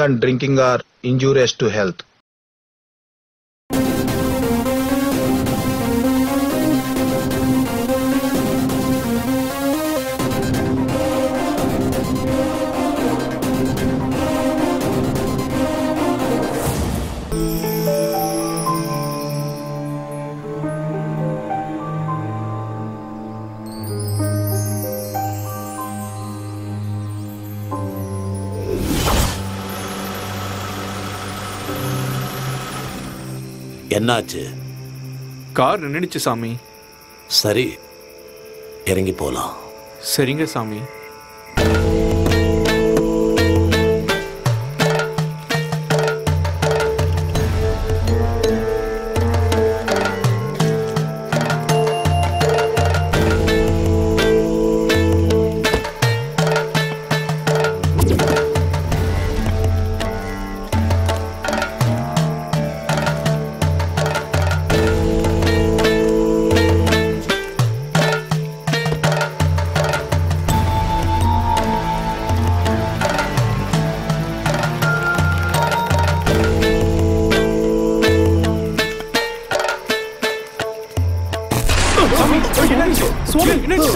and drinking are injurious to health. என்னாச்சு? Car நின்னுச்சு சாமி. சரி, இறங்கி போலாம். சரிங்க சாமி.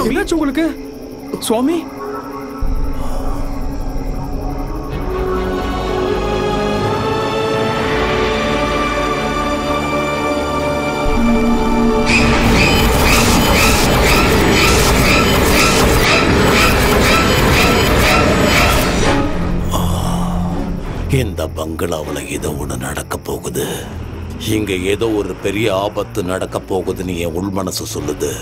என்னாச்சு உங்களுக்கு சுவாமி? இந்த பங்களாவுல ஏதோ ஒண்ணு நடக்க போகுது. இங்க ஏதோ ஒரு பெரிய ஆபத்து நடக்க போகுதுன்னு என் உள் மனசு சொல்லுது.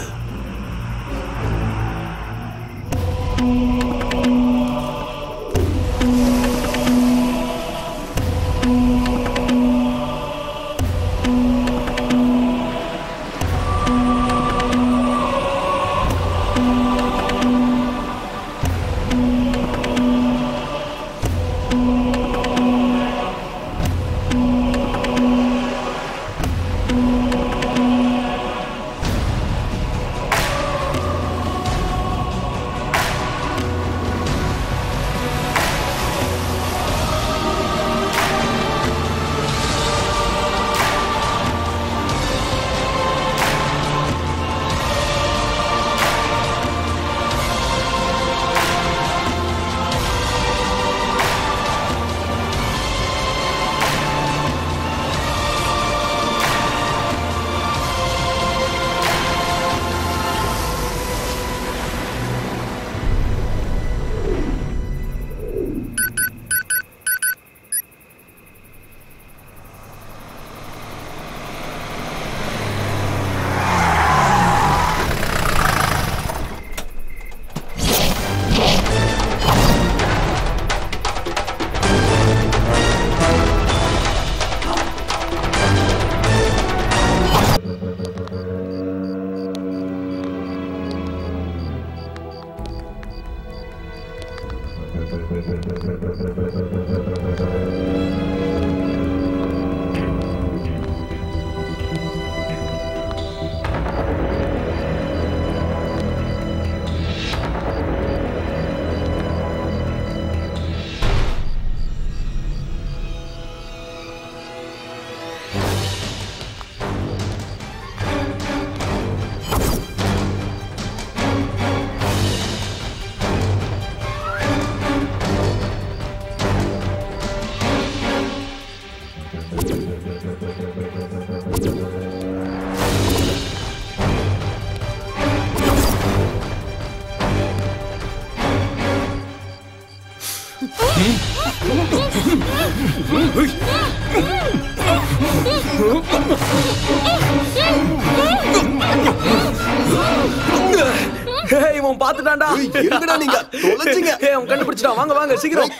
இவன் பாத்துட்டான்டா. எங்கடா நீங்க தொலைச்சிங்க? அவன் கண்டுபிடிச்சிட்டான். வாங்க வாங்க சீக்கிரம்.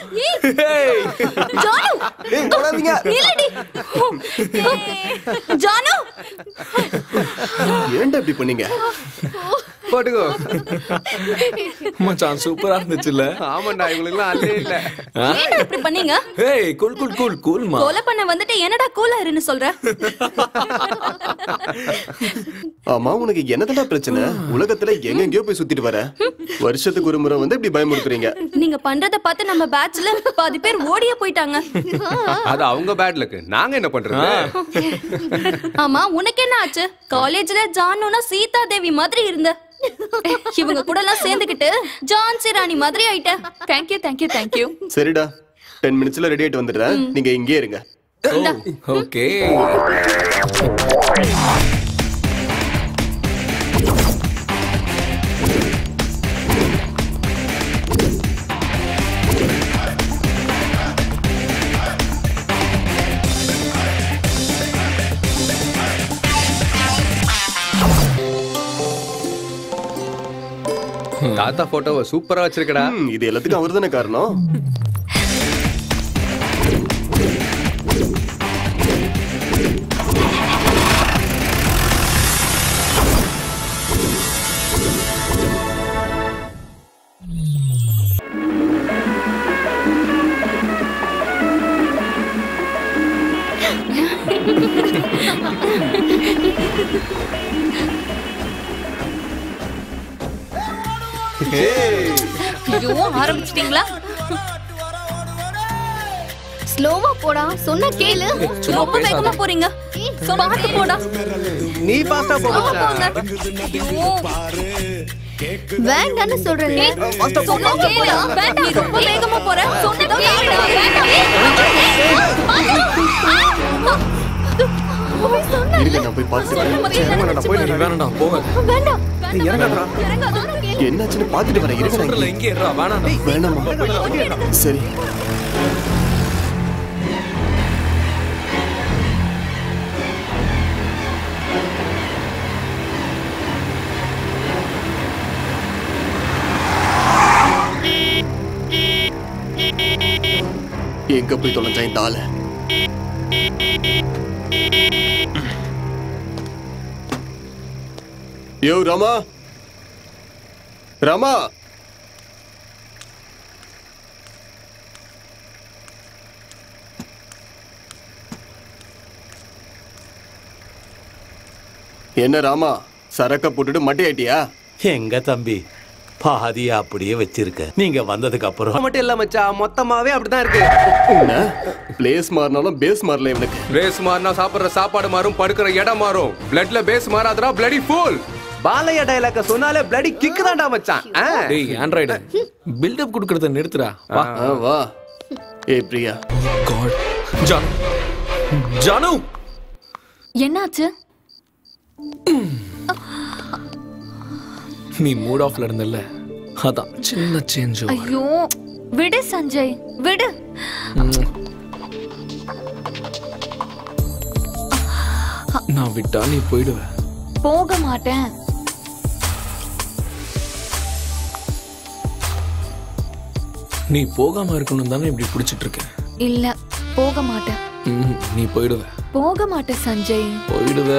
ஜானு, ஓடாதீங்க. நில்லடி. ஜானு, ஏன்டா இப்படி பண்ணீங்க? போட்டுக்கோ. மச்சான் சூப்பரா இருந்துச்சுல்ல? ஆமாண்டா, இவங்களுக்குலாம் அல்லே இல்ல. ஏன்டா இப்படி பண்ணீங்க? ஏய் கூல் கூல் கூல் கூல்மா. கொலை பண்ண வந்துட்டு என்னடா கூலா இருன்னு சொல்ற? ஆமா, உனக்கு என்னடா பிரச்சனை? உலகத்துல எங்கெங்கயோ போய் சுத்திட்டு வர, வருஷத்துக்கு ஒரு முறை வந்து இப்படி பயமுறுத்துறீங்க. நீங்க பண்றத பார்த்து நம்ம பேட்ச்ல பாதி பேர் ஓடியே போயிட்டாங்க. அது அவங்க பேட் லக். நாங்க என்ன பண்றது? ஆமா, உனக்கு என்ன ஆச்சு? காலேஜ்ல ஜானுனா சீதா தேவி மாதிரி இருந்த. இவங்க கூட எல்லாம் சேர்ந்துக்கிட்டு ஜான்சி ராணி மாதிரி ஆயிட்ட. Thank you thank you thank you. சரிடா, 10 மினிட்ஸ்ல ரெடி ஆயிட்டு வந்துடுறேன். நீங்க இங்கே இருங்க. ஓகே. தாத்தா போட்டோவை சூப்பரா வச்சிருக்கடா. இது எல்லாத்துக்கும் அவர் தானே காரணம். ஐயோ, ஆரம்பிச்சிட்டீங்களா? ஸ்லோவா போடா, சொன்ன கேளு. ரொம்ப வேகமா போறீங்க. பாத்து போடா. நீ ஃபாஸ்டா போ மச்சான். வேண்டான்னு சொல்றேன். சொன்னா கேளு. வேண்டாம், நீ ரொம்ப வேகமா போற. சொன்னா கேளுடா. இருங்க, நான் போய் பார்த்துட்டு வேணாம்டா போங்க. வேண்டாம். இறங்கடா. என்னாச்சுன்னு பார்த்துட்டு வரேன். இருங்க, நான் சொல்றல இங்கே இருடா. வேணாம். வேணாமா? சரி. எங்க போய் தொலைஞ்சா இந்த ஆளு? யோ ராமா, ராமா, என்ன ராமா, சரக்க போட்டுட்டு மட்டையாட்டியா? எங்க தம்பி பாதியா அப்படியே வச்சிருக்க. நீங்க வந்ததுக்கு அப்புறம் மட்டும் இல்ல மச்சான், மொத்தமாவே அப்படிதான் இருக்கு. என்ன பிளேஸ் மாறினாலும் பேஸ் மாறல இவனுக்கு. பேஸ் மாறினா சாப்பிடுற சாப்பாடு மாறும், படுக்கிற இடம் மாறும். பிளட்ல பேஸ் மாறாதடா, பிளடி ஃபூல். பாலைய டயலாக சொன்னாலே பிளடி கிக் தான்டா மச்சான். டேய் ஆண்ட்ராய்டு, பில்ட் அப் கொடுக்கறத நிறுத்துடா. வா வா. ஏய் பிரியா. காட். ஜானு, என்னாச்சு? நீ மூட் ஆஃப்ல இருந்தல்ல, அதான் சின்ன சேஞ்ச். ஐயோ விடு சஞ்சய், விடு. நான் விட்டா நீ போயிடுவ. போக மாட்டேன். நீ போகாம இருக்கணும் தானே இப்படி பிடிச்சிட்டு இருக்க. இல்ல, போக மாட்டேன். நீ போயிடுவ. போக மாட்டேன் சஞ்சய். போயிடுவ.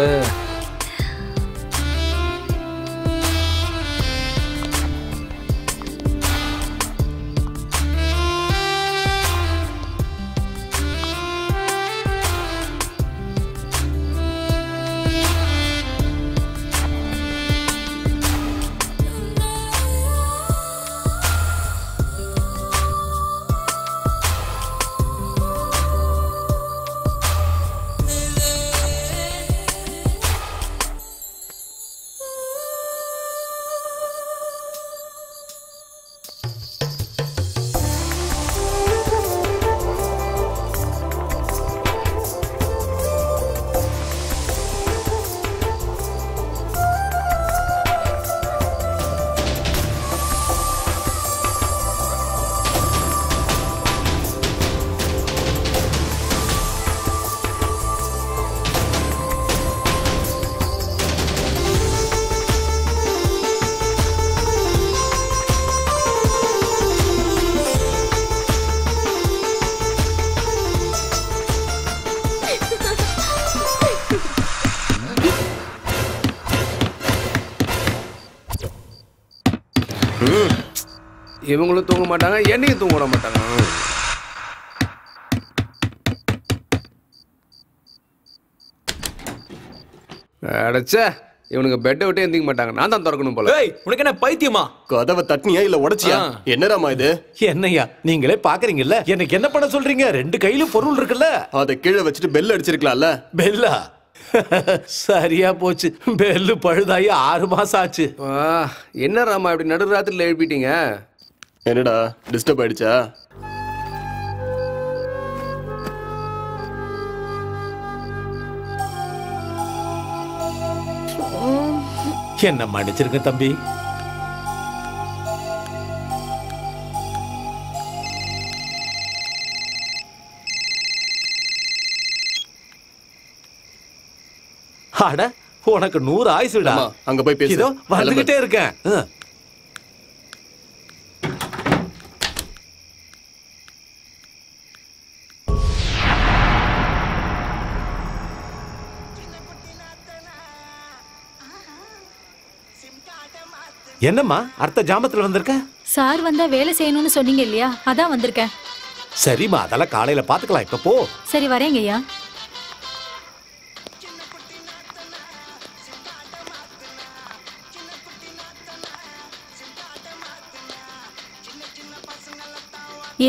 இவங்களும் தூங்க மாட்டாங்க, என்னையும் தூங்க விட மாட்டாங்க. அடச்சே, இவனுக்கு பெட்டை விட்டு எந்திக்க மாட்டாங்க. நான் தான் திறக்கணும் போல. ஏய், உனக்கு என்ன பைத்தியமா? கதவை தட்டினியா இல்ல உடைச்சியா? என்னராமா இது? என்னையா நீங்களே பாக்குறீங்கல்ல, எனக்கு என்ன பண்ண சொல்றீங்க? 2 கையிலும் பொருள் இருக்குல்ல. அதை கீழே வச்சுட்டு பெல் அடிச்சிருக்கலாம்ல. பெல்லா? சரியா போச்சு, பெல்லு பழுதாயி 6 மாசம் ஆச்சு. என்ன ராமா இப்படி நடுராத்திரில எழுப்பிட்டீங்க? என்னடா டிஸ்டர்ப் ஆயிடுச்சா? என்ன மன்னிச்சிருங்க தம்பி. அட, உனக்கு 100 ஆயுசுடா. அங்க போய் பேசு. இதோ வந்துகிட்டே இருக்கேன். என்னம்மா அடுத்த ஜாமத்துல வந்திருக்க? சார் வந்தா வேலை செய்யணும்னு சொன்னீங்க இல்லையா, அதான் வந்திருக்கேன். சரிம்மா, அதெல்லாம் காலையில பாத்துக்கலாம், இப்ப போ. சரி வரேங்க ஐயா.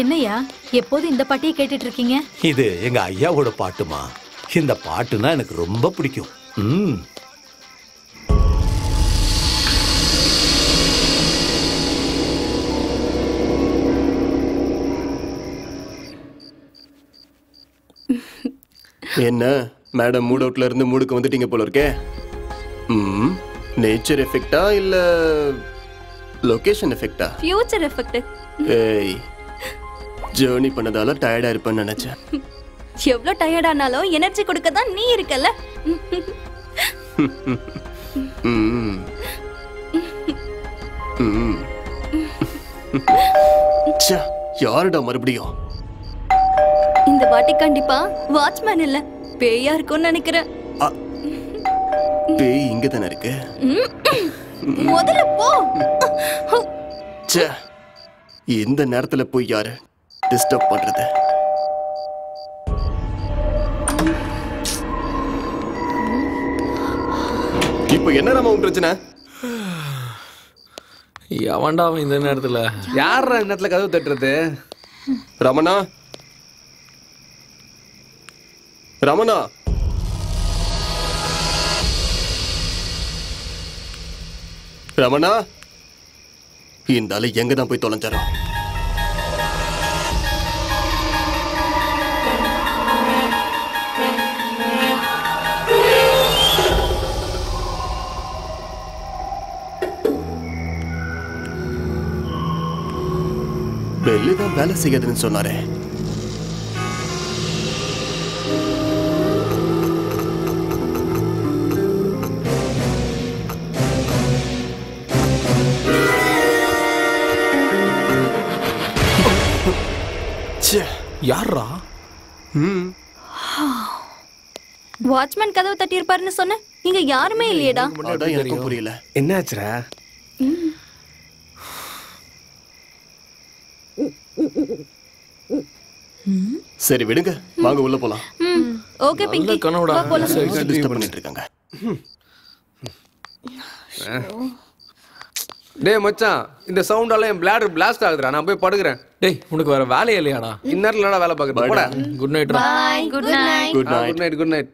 என்னையா எப்போதும் இந்த பாட்டையே கேட்டுட்டு இருக்கீங்க? இது எங்க ஐயாவோட பாட்டுமா. இந்த பாட்டுனா எனக்கு ரொம்ப பிடிக்கும். என்ன மேடம் மூட் அவுட்ல இருந்து மூடுக்கு வந்துட்டீங்க போல இருக்கே. நேச்சர் எஃபெக்ட்டா இல்ல லொகேஷன் எஃபெக்ட்டா? Future effect. ஏய், ஜர்னி பண்ணதால டயர்டா இருப்பேன்னு நினைச்சேன். எவ்வளவு டயர்ட் ஆனாலும் எனர்ஜி கொடுக்க தான் நீ இருக்கல. யாருடா மறுபடியும்? இந்த வாட்டி கண்டிப்பா வாட்ச்மேன் இல்ல, பேயா இருக்கும்னு நினைக்கிறேன். பேய் இங்க தானே இருக்கு. முதல்ல போ. இந்த நேரத்துல போய் யாரு டிஸ்டர்ப் பண்றது? இப்போ என்ன ராமா உன் பிரச்சனை? எவன்டா அவன் இந்த நேரத்துல? யார் இந்த நேரத்துல கதவு தட்டுறது? ரமணா, ரமணா, ரமணா, இந்த ஆளு எங்க தான் போய் தொலைஞ்சாரோ? பெல்லுதான் வேலை செய்யாதுன்னு சொன்னாரே. யாரா? வாட்ச்மேன் கதவு தட்டி இருப்பாருன்னு சொன்ன, இங்க யாருமே இல்லையேடா. அதான் எனக்கும் புரியல. என்னாச்சுரா? சரி விடுங்க, வாங்க உள்ள போலாம். ஓகே பிங்கி, வா போலாம். டிஸ்டர்ப் பண்ணிட்டு இருக்காங்க. டேய் மச்சான், இந்த சவுண்டால என் பிளாடர் பிளாஸ்ட் ஆகுதுடா. நான் போய் படுக்கிறேன். டேய், உனக்கு வேற வேலையே இல்லையாடா? இந்நேரத்துலடா வேலை பார்க்கறது. போடா. Good night. Bye. Good night. Good night. Good night. Good night.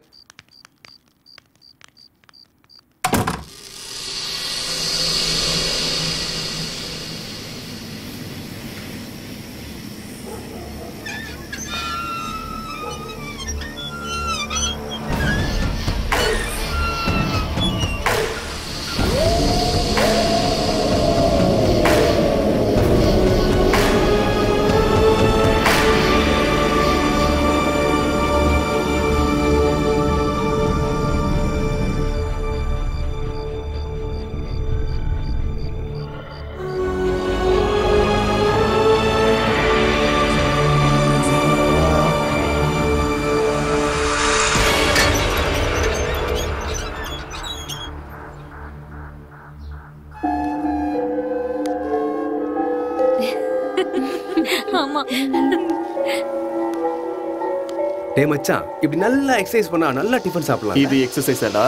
டேய் மச்சான், இப்படி நல்லா எக்ஸசைஸ் பண்ணா நல்லா டிஃபன் சாப்பிடலாம். இது எக்ஸசைஸாடா?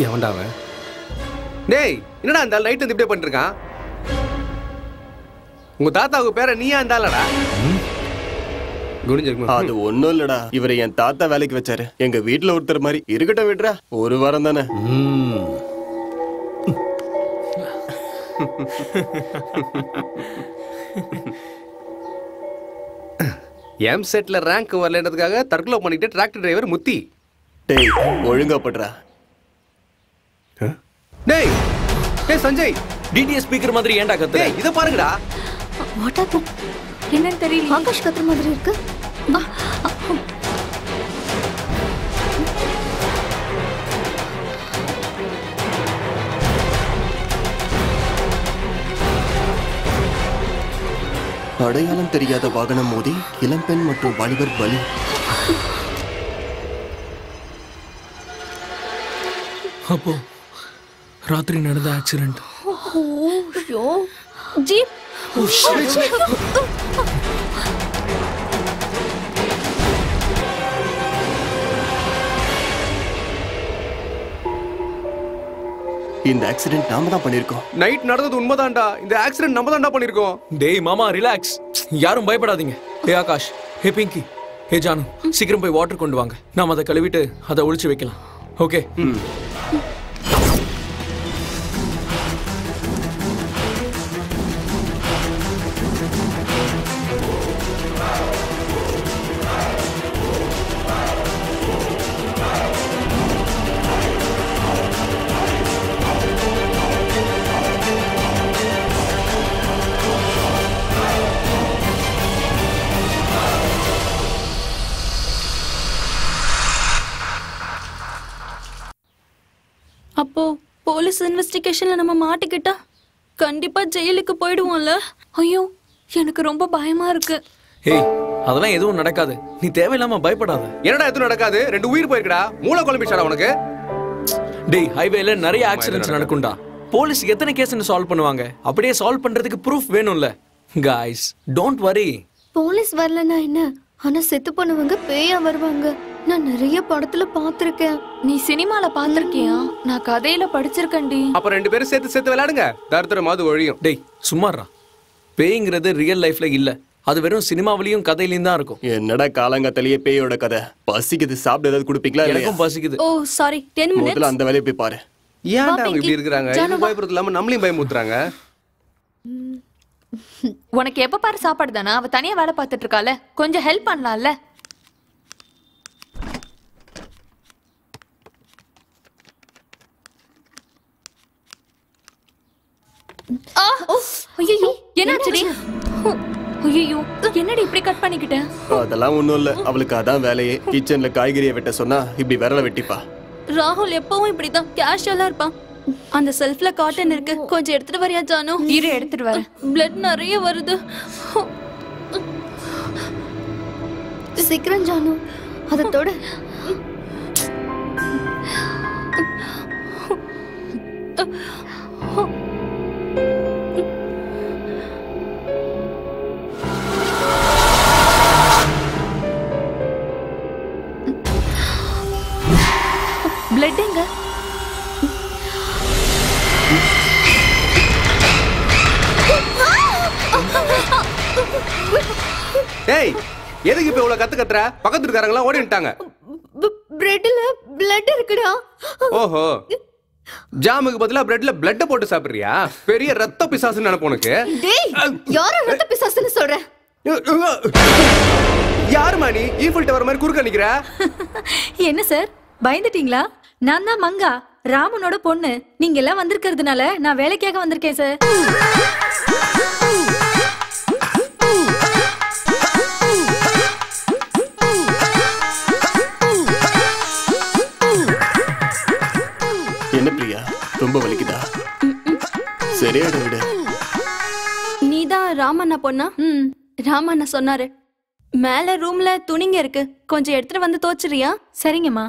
எவன்டா அவன்? டேய் என்னடா அந்த நைட் வந்து இப்படியே பண்ணிட்டு இருக்கான்? உங்க தாத்தாவுக்கு பேர நீயா இருந்தாலடா? அது ஒண்ணும் இல்லடா, இவரை என் தாத்தா வேலைக்கு வச்சாரு. எங்க வீட்டுல ஒருத்தர் மாதிரி. இருக்கட்டும் விடுறா, ஒரு வாரம் தானே. எம் செட்ல ரேங்க் வரலன்றதுக்காக தற்கொலை பண்ணிட்டு டிராக்டர் டிரைவர் முத்தி. டேய் ஒழுங்கா பண்றா. டேய் டேய் சஞ்சய், டிடிஎஸ் ஸ்பீக்கர் மாதிரி ஏன்டா கத்துற? டேய் இத பாருங்கடா. What happen? என்னன்னு தெரியல. ஆகாஷ் கத்துற மாதிரி இருக்கு. அடையாளம் தெரியாத வாகனம் மோதி இளம்பெண் மற்றும் வாலிபர் பலி. அப்போ ராத்திரி நடந்த ஆக்சிடென்ட். ஜீப். இந்த ஆக்சிடென்ட் நாம தான் பண்ணிருக்கோம். நைட் நடந்தது உண்மைதான்டா. இந்த ஆக்சிடென்ட் நம்ம தான்டா பண்ணிருக்கோம். டேய் மாமா ரிலாக்ஸ், யாரும் பயப்படாதீங்க. ஹே ஆகாஷ், ஹே பிங்கி, ஹே ஜானு, சீக்கிரம் போய் வாட்டர் கொண்டு வாங்க. நாம அதை கழுவிட்டு அதை ஒளிச்சு வைக்கலாம். ஓகே? அப்போ போலீஸ் இன்வெஸ்டிகேஷன்ல நம்ம மாட்டிக்கிட்டா கண்டிப்பா ஜெயிலுக்கு போயிடுவோம்ல. ஐயோ எனக்கு ரொம்ப பயமா இருக்கு. ஹே அதெல்லாம் எதுவும் நடக்காது, நீ தேவையில்லாம பயப்படாத. என்னடா எதுவும் நடக்காது? 2 உயிர் போயிருக்கடா. மூளை குழம்பிச்சாடா உனக்கு? டேய் ஹைவேல நிறைய ஆக்சிடென்ட்ஸ் நடக்கும்டா. போலீஸ் எத்தனை கேஸ்ன்னு சால்வ் பண்ணுவாங்க? அப்படியே சால்வ் பண்றதுக்கு ப்ரூஃப் வேணும்ல. Guys don't worry. போலீஸ் வரலனா என்ன, ஆனா செத்து போனவங்க பேயா வருவாங்க. நான் நிறைய படத்துல பாத்திருக்கேன். நீ சினிமால பாத்திருக்கியா? நான் கதையில படிச்சிருக்கேன்டி. அப்ப 2 பேரும் சேர்த்து விளையாடுங்க, தரித்திரமாவது ஒழியும். டேய் சும்மாறா, பேய்ங்கிறது ரியல் லைஃப்ல இல்ல, அது வெறும் சினிமாவிலையும் கதையிலையும் தான் இருக்கும். என்னடா காலங்கத்திலேயே பேயோட கதை? பசிக்குது, சாப்பிட ஏதாவது குடுப்பீங்களா? எனக்கும் பசிக்குது. ஓ சாரி, 10 minutes. முதல்ல அந்த வேலையை போய் பாரு. ஏன்டா அவங்க இப்படி இருக்காங்க? இது பயப்படுறது இல்லாம நம்மளையும் பயமுத்துறாங்க. உனக்கு எப்ப பாரு சாப்பாடு தானா? அவ தனியா வேலை பார்த்துட்டு இருக்கால, கொஞ்சம் ஹெல்ப் பண்ணலாம்ல. ஐயோ என்னாச்சுடி? ஐயோ என்னடி இப்படி கட் பண்ணிக்கிட்ட? அதெல்லாம் ஒண்ணும் இல்ல, அவளுக்கு அதான் வேலையே. கிச்சன்ல காய்கறியை வெட்ட சொன்னா இப்படி விரல வெட்டிப்பா. ராகுல் எப்பவும் இப்படிதான் கேஷுவலா இருப்பான். அந்த செல்ஃப்ல காட்டன் இருக்கு, கொஞ்சம் எடுத்துட்டு வரியா ஜானு? இரு எடுத்துட்டு வரேன். பிளட் நிறைய வருது. சீக்கிரம் ஜானு, அதை தொட. பிளட் எங்க? ஏய் எதுக்கு இப்ப இவ்வளவு கத்துற? பக்கத்து இருக்காரங்களா ஓடி வந்துட்டாங்க. பிரெட்ல பிளட் இருக்குடா. ஓஹோ, ஜாமுக்கு பதிலா பிரெட்ல பிளட் போட்டு சாப்பிடுறியா? பெரிய ரத்த பிசாசுன்னு நினைப்பு உனக்கு. டேய் யார ரத்த பிசாசுன்னு சொல்ற? யாருமா நீ? ஈஃபில் டவர் மாதிரி குறுக்க நிக்கிற? என்ன சார் பயந்துட்டீங்களா? நான் தான் மங்கா, ராமனோட பொண்ணு. நீங்க எல்லாம் வந்திருக்கிறதுனால நான் வேலைக்காக வந்திருக்கேன் சார். என்ன பிரியா, ரொம்ப வலிக்குதா? சரியாட விடு. நீதான் ராமண்ணா பொண்ணா? ராமண்ணா சொன்னாரு. மேல ரூம்ல துணிங்க இருக்கு, கொஞ்சம் எடுத்துட்டு வந்து தோச்சிரியா? சரிங்கம்மா.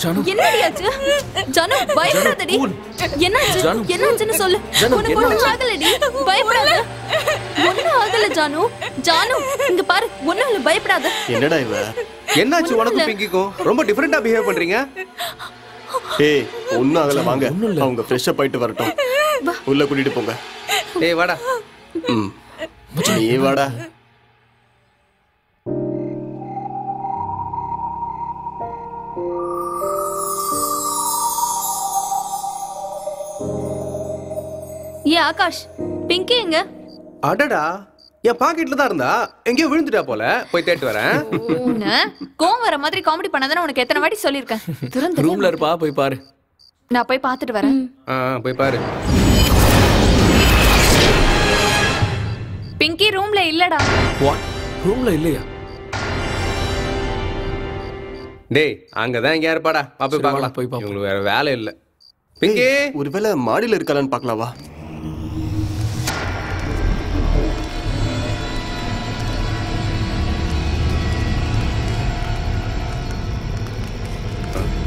ஜானு என்னடி ஆச்சு? ஜானு பயப்படாதடி. என்னாச்சு? ஜானு. என்னாச்சுன்னு சொல்லு. ஜானு, உனக்கு ஒண்ணும் ஆகலடி. பயப்படாத. ஒண்ணும் ஆகல ஜானு. ஜானு இங்க பாரு. ஒண்ணும் இல்ல, பயப்படாத. என்னடா இவ? என்னாச்சு உனக்கும் பிங்கிக்கும்? ரொம்ப டிஃபரெண்டா பிஹேவ் பண்றீங்க. ஏய் ஒண்ணும் ஆகல, வாங்க. அவங்க ஃப்ரெஷ் அப் ஆயிட்டு வரட்டும். உள்ள கூட்டிட்டு போங்க. ஏய் வாடா. ம். நீ வாடா. ஏ ஆகாஷ், பிங்கி எங்க? அடடா, என் பாக்கெட்ல தான் இருந்தா. எங்கேயோ விழுந்துட்டா போல. போய் தேட்டு வரேன். கோவம் வர மாதிரி காமெடி பண்ணாதானே உனக்கு எத்தனை வாட்டி சொல்லியிருக்கேன். திறந்து ரூம்ல இருப்பா, போய் பாரு. நான் போய் பார்த்துட்டு வரேன். போய் பாரு. பிங்கி ரூம்ல இல்லடா. வாட்? ரூம்ல இல்லையா? டேய் அங்கதான் எங்க இருப்பாடா. போய் சரி, பார்க்கலாம். வாடா, போய் பார்ப்போம். உங்களுக்கு வேற வேலை இல்ல. பிங்கி ஒருவேளை மாடியில இருக்காளான்னு பார்க்கலாம் வா.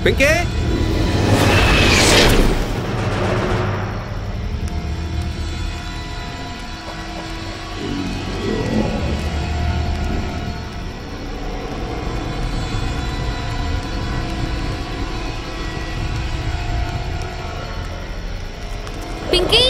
பிங்கி பிங்கி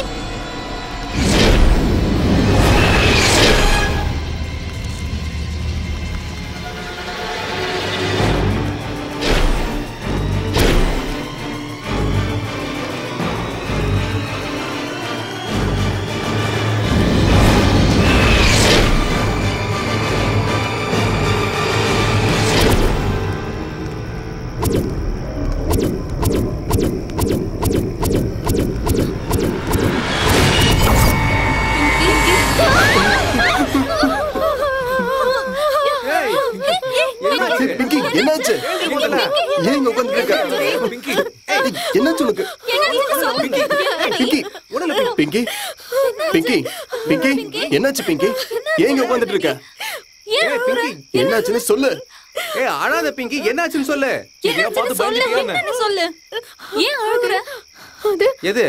பிங்கி என்னாச்சு? ஏன் இங்க உட்கார்ந்து இருக்க? பிங்கி என்னாச்சு உனக்கு? பிங்கி பிங்கி பிங்கி பிங்கி என்னாச்சு பிங்கி? ஏன் இங்க உட்கார்ந்துட்டு இருக்க? பிங்கி என்னாச்சுன்னு சொல்லு. ஏய் அழாத பிங்கி, என்னாச்சுன்னு சொல்லு. என்னன்னு சொல்லு. என்னன்னு சொல்லு. ஏன் அழுகுற? எது?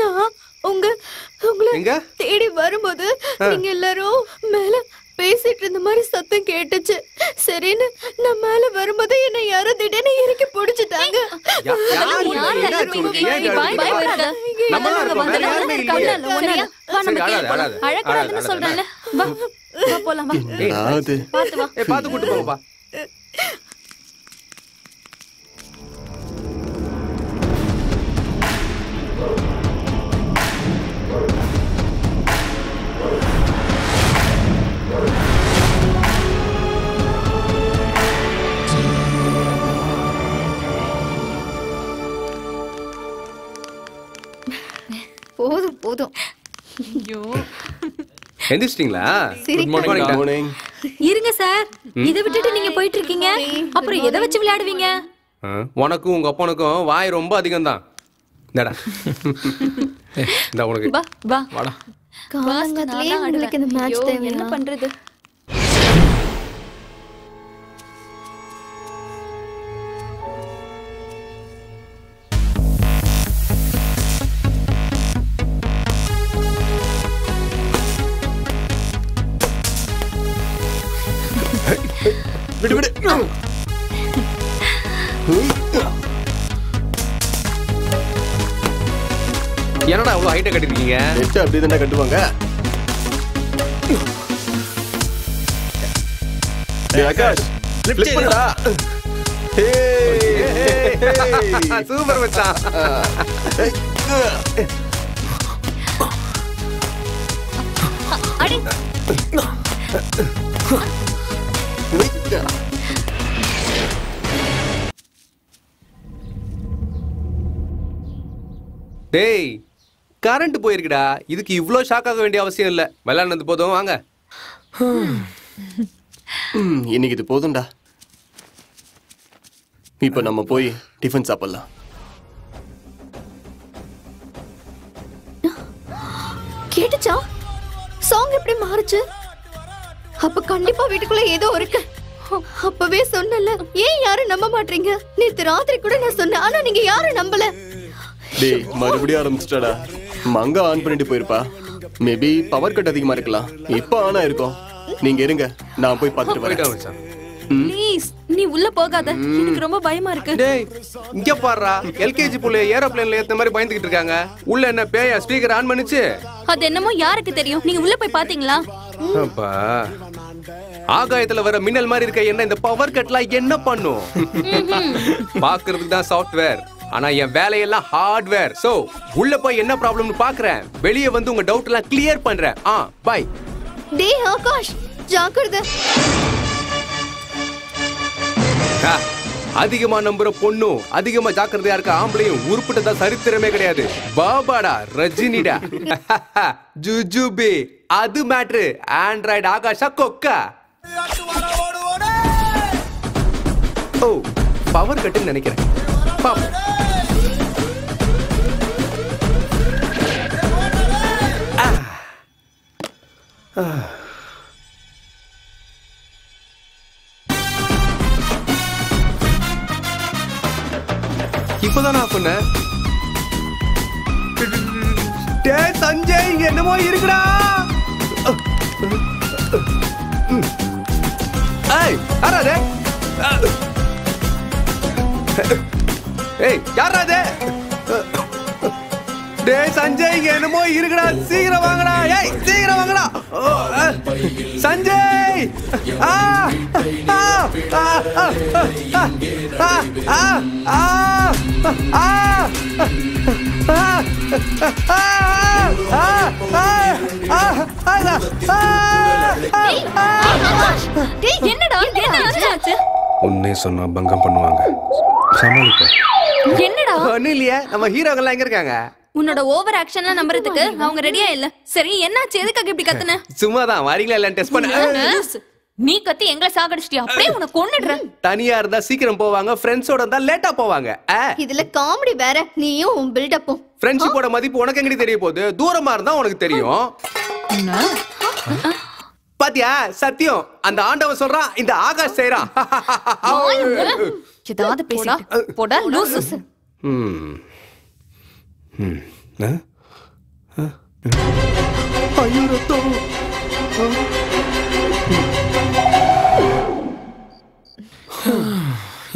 நான் உங்களை எங்க? தேடி வரும்போது நீங்க எல்லாரும் மேல பேசிட்டு இருந்த மாதிரி சத்தம் கேட்டுச்சு. சரின்னு நான் மேல வரும்போது என்ன யாரோ திடீர்னு இறக்கி பிடிச்சிட்டாங்க. என்னாச்சு உனக்கு? ஏன் பயப்படாத. நம்மளா இருக்கோம், வேற யாருமே இல்லையே. நம்ம சரி, அழாத. அழக்கூடாதுன்னு சொல்றேன்ல. வா வா போலாம் வா. என்னது? பாத்து வா. பாத்து கூட்டு போங்கப்பா. போதும் போதும். ஐயோ எந்திரிச்சிட்டீங்களா? Good morning. Good morning. இருங்க சார், இதை விட்டுட்டு நீங்க போயிட்டு இருக்கீங்க. அப்புறம் எதை வச்சு விளையாடுவீங்க? உனக்கும் உங்க அப்பனுக்கும் வாய் ரொம்ப அதிகம் தான். இந்தடா. இந்த உனக்கு. வா வா. வாடா. காலங்கத்திலே உங்களுக்கு இந்த மேட்ச் ஐயோ, தேவையா? என்ன பண்றது? விடு விடு. என்னடா அவ்வளவு ஹைட்டா கட்டிருக்கீங்க? நெட் அப்படி தானே கட்டுவாங்க. டேய் ஆகாஷ், ஃபிளிப் பண்ணுடா. சூப்பர் மச்சான். அடி. டேய் கரண்ட் போயிருக்குடா. இதுக்கு இவ்ளோ ஷாக் ஆக வேண்டிய அவசியம் இல்ல. விளையாடுனது போதும், வாங்க. இன்னைக்கு இது போதும்டா. இப்ப நம்ம போய் டிஃபன் சாப்பிடலாம். கேட்டுச்சா? சாங் எப்படி மாறுச்சு? அப்ப கண்டிப்பா வீட்டுக்குள்ள ஏதோ இருக்கு. அப்பவே சொன்னல, ஏன் யாரும் நம்ப மாட்டீங்க? நேத்து ராத்திரி கூட நான் சொன்னேன், ஆனா நீங்க யாரும் நம்பல. டேய் மறுபடியும் ஆரம்பிச்சிட்டாடா. மங்கா ஆன் பண்ணிட்டு போயிருப்பா. மேபி பவர் கட் அதிகமா இருக்கலாம். இப்ப ஆனா இருக்கும். நீங்க இருங்க, நான் போய் பார்த்துட்டு வரேன். ப்ளீஸ் நீ உள்ள போகாத, எனக்கு ரொம்ப பயமா இருக்கு. டேய் இங்க பாருடா, எல்கேஜி புள்ள ஏரோப்ளேன்ல ஏத்த மாதிரி பயந்துகிட்டு இருக்காங்க. உள்ள என்ன பேயா ஸ்பீக்கர் ஆன் பண்ணுச்சு? அது என்னமோ யாருக்கு தெரியும்? நீங்க உள்ள போய் பாத்தீங்களா? அப்பா ஆகாயத்துல வர மின்னல் மாதிரி இருக்க என்ன இந்த பவர் கட்லாம் என்ன பண்ணும்? பாக்குறதுக்கு தான் சாஃப்ட்வேர், ஆனா என் வேலையெல்லாம் ஹார்ட்வேர். சோ உள்ள போய் என்ன ப்ராப்ளம்னு பாக்குறேன், வெளியே வந்து உங்க டவுட் எல்லாம் கிளியர் பண்றேன். பை. டேய் ஆகாஷ், ஜாக்கிரதை. அதிகமா நம்புற பொண்ணும் அதிகமா ஜாக்கிரதையா இருக்க ஆம்பளையும் உருப்பிட்டதா சரித்திரமே கிடையாது. பாபாடா ரஜினிடா. ஜுஜுபி அது மேட்ரு. ஆண்ட்ராய்டு ஆகாஷா கொக்கா. ஓ பவர் கட்டுன்னு நினைக்கிறேன். பாப்போம். இப்பதான் நான் சொன்னேன். டேய் சஞ்சய், இங்க என்னமோ இருக்குடா. ஏய் யாரா அது? ஏய் யாரா அது? டேய் சஞ்சய், இங்க என்னமோ இருக்குடா. சீக்கிரம் வாங்கடா. ஏய் சீக்கிரம் வாங்கடா. சஞ்சய். என்னடா என்னாச்சு? உன்னை சொன்னா பங்கம் பண்ணுவாங்க. சமாளிப்ப. என்னடா? ஒண்ணும் இல்லையே, நம்ம ஹீரோங்கெல்லாம் எங்க இருக்காங்க? உன்னோட ஓவர் ஆக்ஷன்லாம் நம்புறதுக்கு அவங்க ரெடியா இல்ல. சரி என்னாச்சு? எதுக்காக இப்படி கத்துன? சும்மாதான் வரீங்களா இல்லன்னு டெஸ்ட் பண்ண. நீ கத்தி எங்களை சாகடிச்சிட்டியா? அப்படியே உன்னை கொன்னுடுறேன். தனியா இருந்தா சீக்கிரம் போவாங்க, ஃப்ரெண்ட்ஸோட இருந்தா லேட்டா போவாங்க. இதுல காமெடி வேற, நீயும் உன் பில்டப்பும். ஃப்ரெண்ட்ஷிப்போட மதிப்பு உனக்கு எங்கடி தெரிய போகுது? தூரமா இருந்தா உனக்கு தெரியும். பாத்தியா சத்தியம், அந்த ஆண்டவன் சொல்றான், இந்த ஆகாஷ் செய்யறான். ஏதாவது பேசா போடா லூசு. ஐயோ ரத்தம்.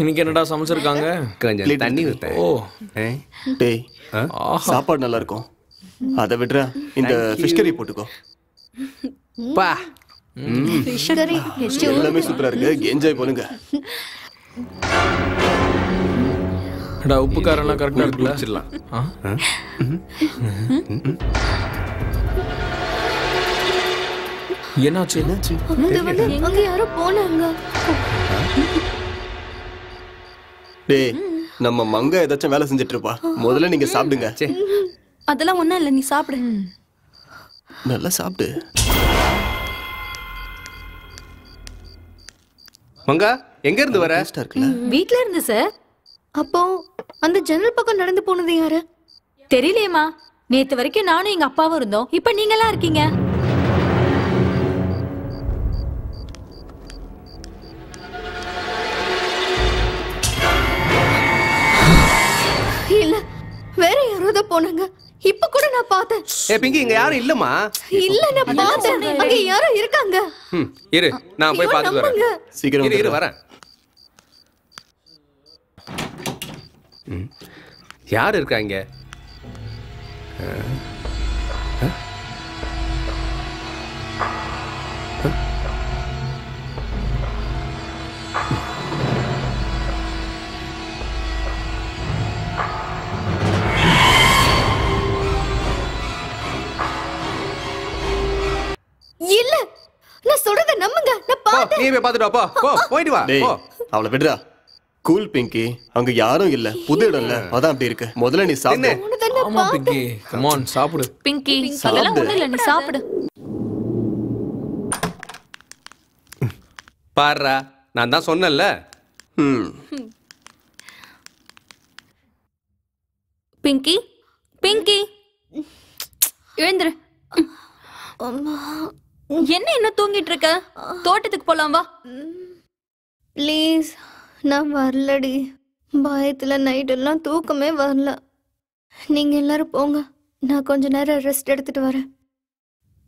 இன்னைக்கு என்னடா சமைச்சிருக்காங்க? கொஞ்சம் தண்ணி ஊத்த. ஓ டேய் சாப்பாடு நல்லா இருக்கும். அதை விடுற, இந்த ஃபிஷ் கறி போட்டுக்கோ. பா ஃபிஷ் கறி எல்லாமே சூப்பரா இருக்கு. என்ஜாய் பண்ணுங்க. டா உப்பு காரம்லாம் கரெக்டா இருக்குல்ல? வச்சிடலாம். என்னாச்சு? அங்க யாரோ போனாங்க. டேய் நம்ம மங்க ஏதாச்சும் வேலை செஞ்சுட்டு இருப்பா. முதல்ல நீங்க சாப்பிடுங்க. அதெல்லாம் ஒண்ணும் இல்ல, நீ சாப்பிடு. நல்லா சாப்பிடு. மங்கா எங்க இருந்து வர? வீட்ல இருந்து சார். அப்போ அந்த ஜன்னல் பக்கம் நடந்து போனது யாரு? தெரியலையேம்மா. நேத்து வரைக்கும் நானும் எங்க அப்பாவும் இருந்தோம். இப்ப நீங்க எல்லாம் இருக்கீங்க. இல்ல, வேற யாரோ தான் போனாங்க. இப்ப கூட நான் பார்த்தேன். பிங்கி இங்க யாரும் இல்லம்மா. இல்ல நான் பார்த்தேன், அங்க யாரோ இருக்காங்க. இரு நான் போய் பார்த்துட்டு வரேன். சீக்கிரம் இரு வரேன். யார் இருக்காங்க? இல்ல, நான் சொல்றத நம்புங்க. நான் பார்த்தேன். நீ போய் பார்த்துட்டு வா. போ போயிட்டு வா. டேய் அவளை விடுறா. கூல் பிங்கி, அங்க யாரும் இல்ல. புது இடம்ல, அதான் அப்படி இருக்கு. முதல்ல நீ சாப்பிடு. ஆமா பிங்கி, கம் ஆன் சாப்பிடு. பிங்கி அதெல்லாம் ஒண்ணும் இல்ல, நீ சாப்பிடு. பாருடா, நான் தான் சொன்னேன்ல. பிங்கி பிங்கி எழுந்துரு. என்ன இன்னும் தூங்கிட்டு இருக்க? தோட்டத்துக்கு போலாம் வா. ப்ளீஸ் நான் வரலடி. பயத்துல நைட்டெல்லாம் தூக்கமே வரல. நீங்க எல்லாரும் போங்க, நான் கொஞ்ச நேரம் ரெஸ்ட் எடுத்துட்டு வரேன்.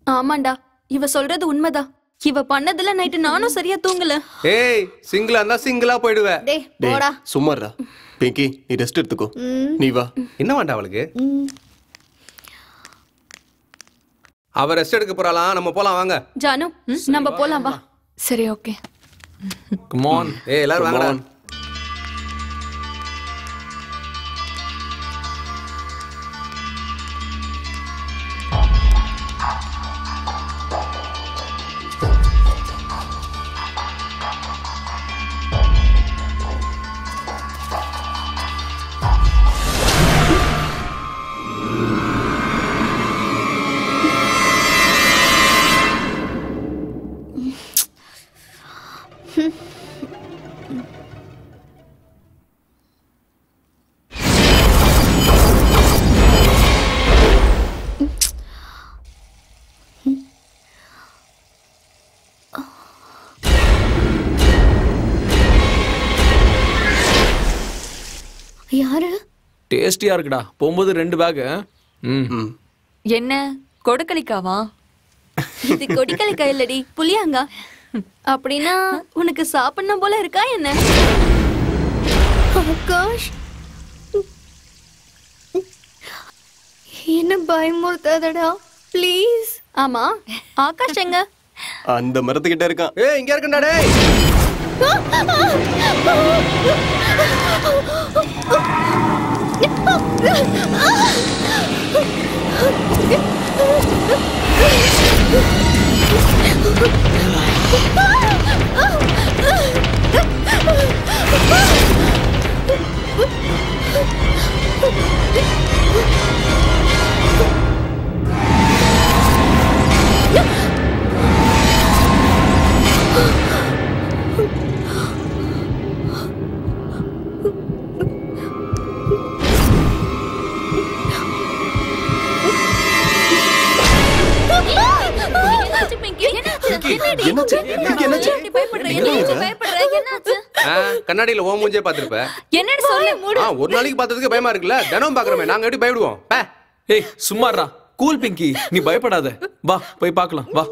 ஆமாண்டா, இவ சொல்றது உண்மைதான். இவ பண்ணதுல நைட்டு நானும் சரியா தூங்கல. ஏய், சிங்கிளா இருந்தா சிங்கிளா போயிடுவ. டேய் போடா. சும்மாடா. பிங்கி, நீ ரெஸ்ட் எடுத்துக்கோ. நீ வா. என்ன வேண்டாம் அவளுக்கு? அவ ரெஸ்ட் எடுக்க போறாளாம், நம்ம போலாம் வாங்க. ஜானு, நம்ம போலாம் வா. சரி, ஓகே. Come on. ஏய், எல்லாரும் வாங்கடா. யாரு? டேஸ்டியா இருக்குடா. போகும்போது 2 பேக். என்ன கொடுக்கலிக்காவா? இது கொடிக்கலிக்காய் இல்லடி, புளியாங்கா. அப்படின்னா உனக்கு சாப்பிடணும் போல இருக்கா என்ன? ஆகாஷ், என்ன பயமுறுத்தாதடா ப்ளீஸ். ஆமா, ஆகாஷ் எங்க? அந்த மரத்துக்கிட்ட இருக்கான். ஏய், இங்க இருக்கடா டேய். கண்ணாடியில ஓ மூஞ்சே பாத்துருப்ப. என்னன்னு சொல்லு. ஒரு நாளைக்கு பார்த்ததுக்கு பயமா இருக்குல்ல, தினம் பாக்குறோமே, நாங்க எப்படி பயப்படுவோம்? ஏய் சும்மாடா. கூல் பிங்கி, நீ பயப்படாத. வா போய் பார்க்கலாம் வா.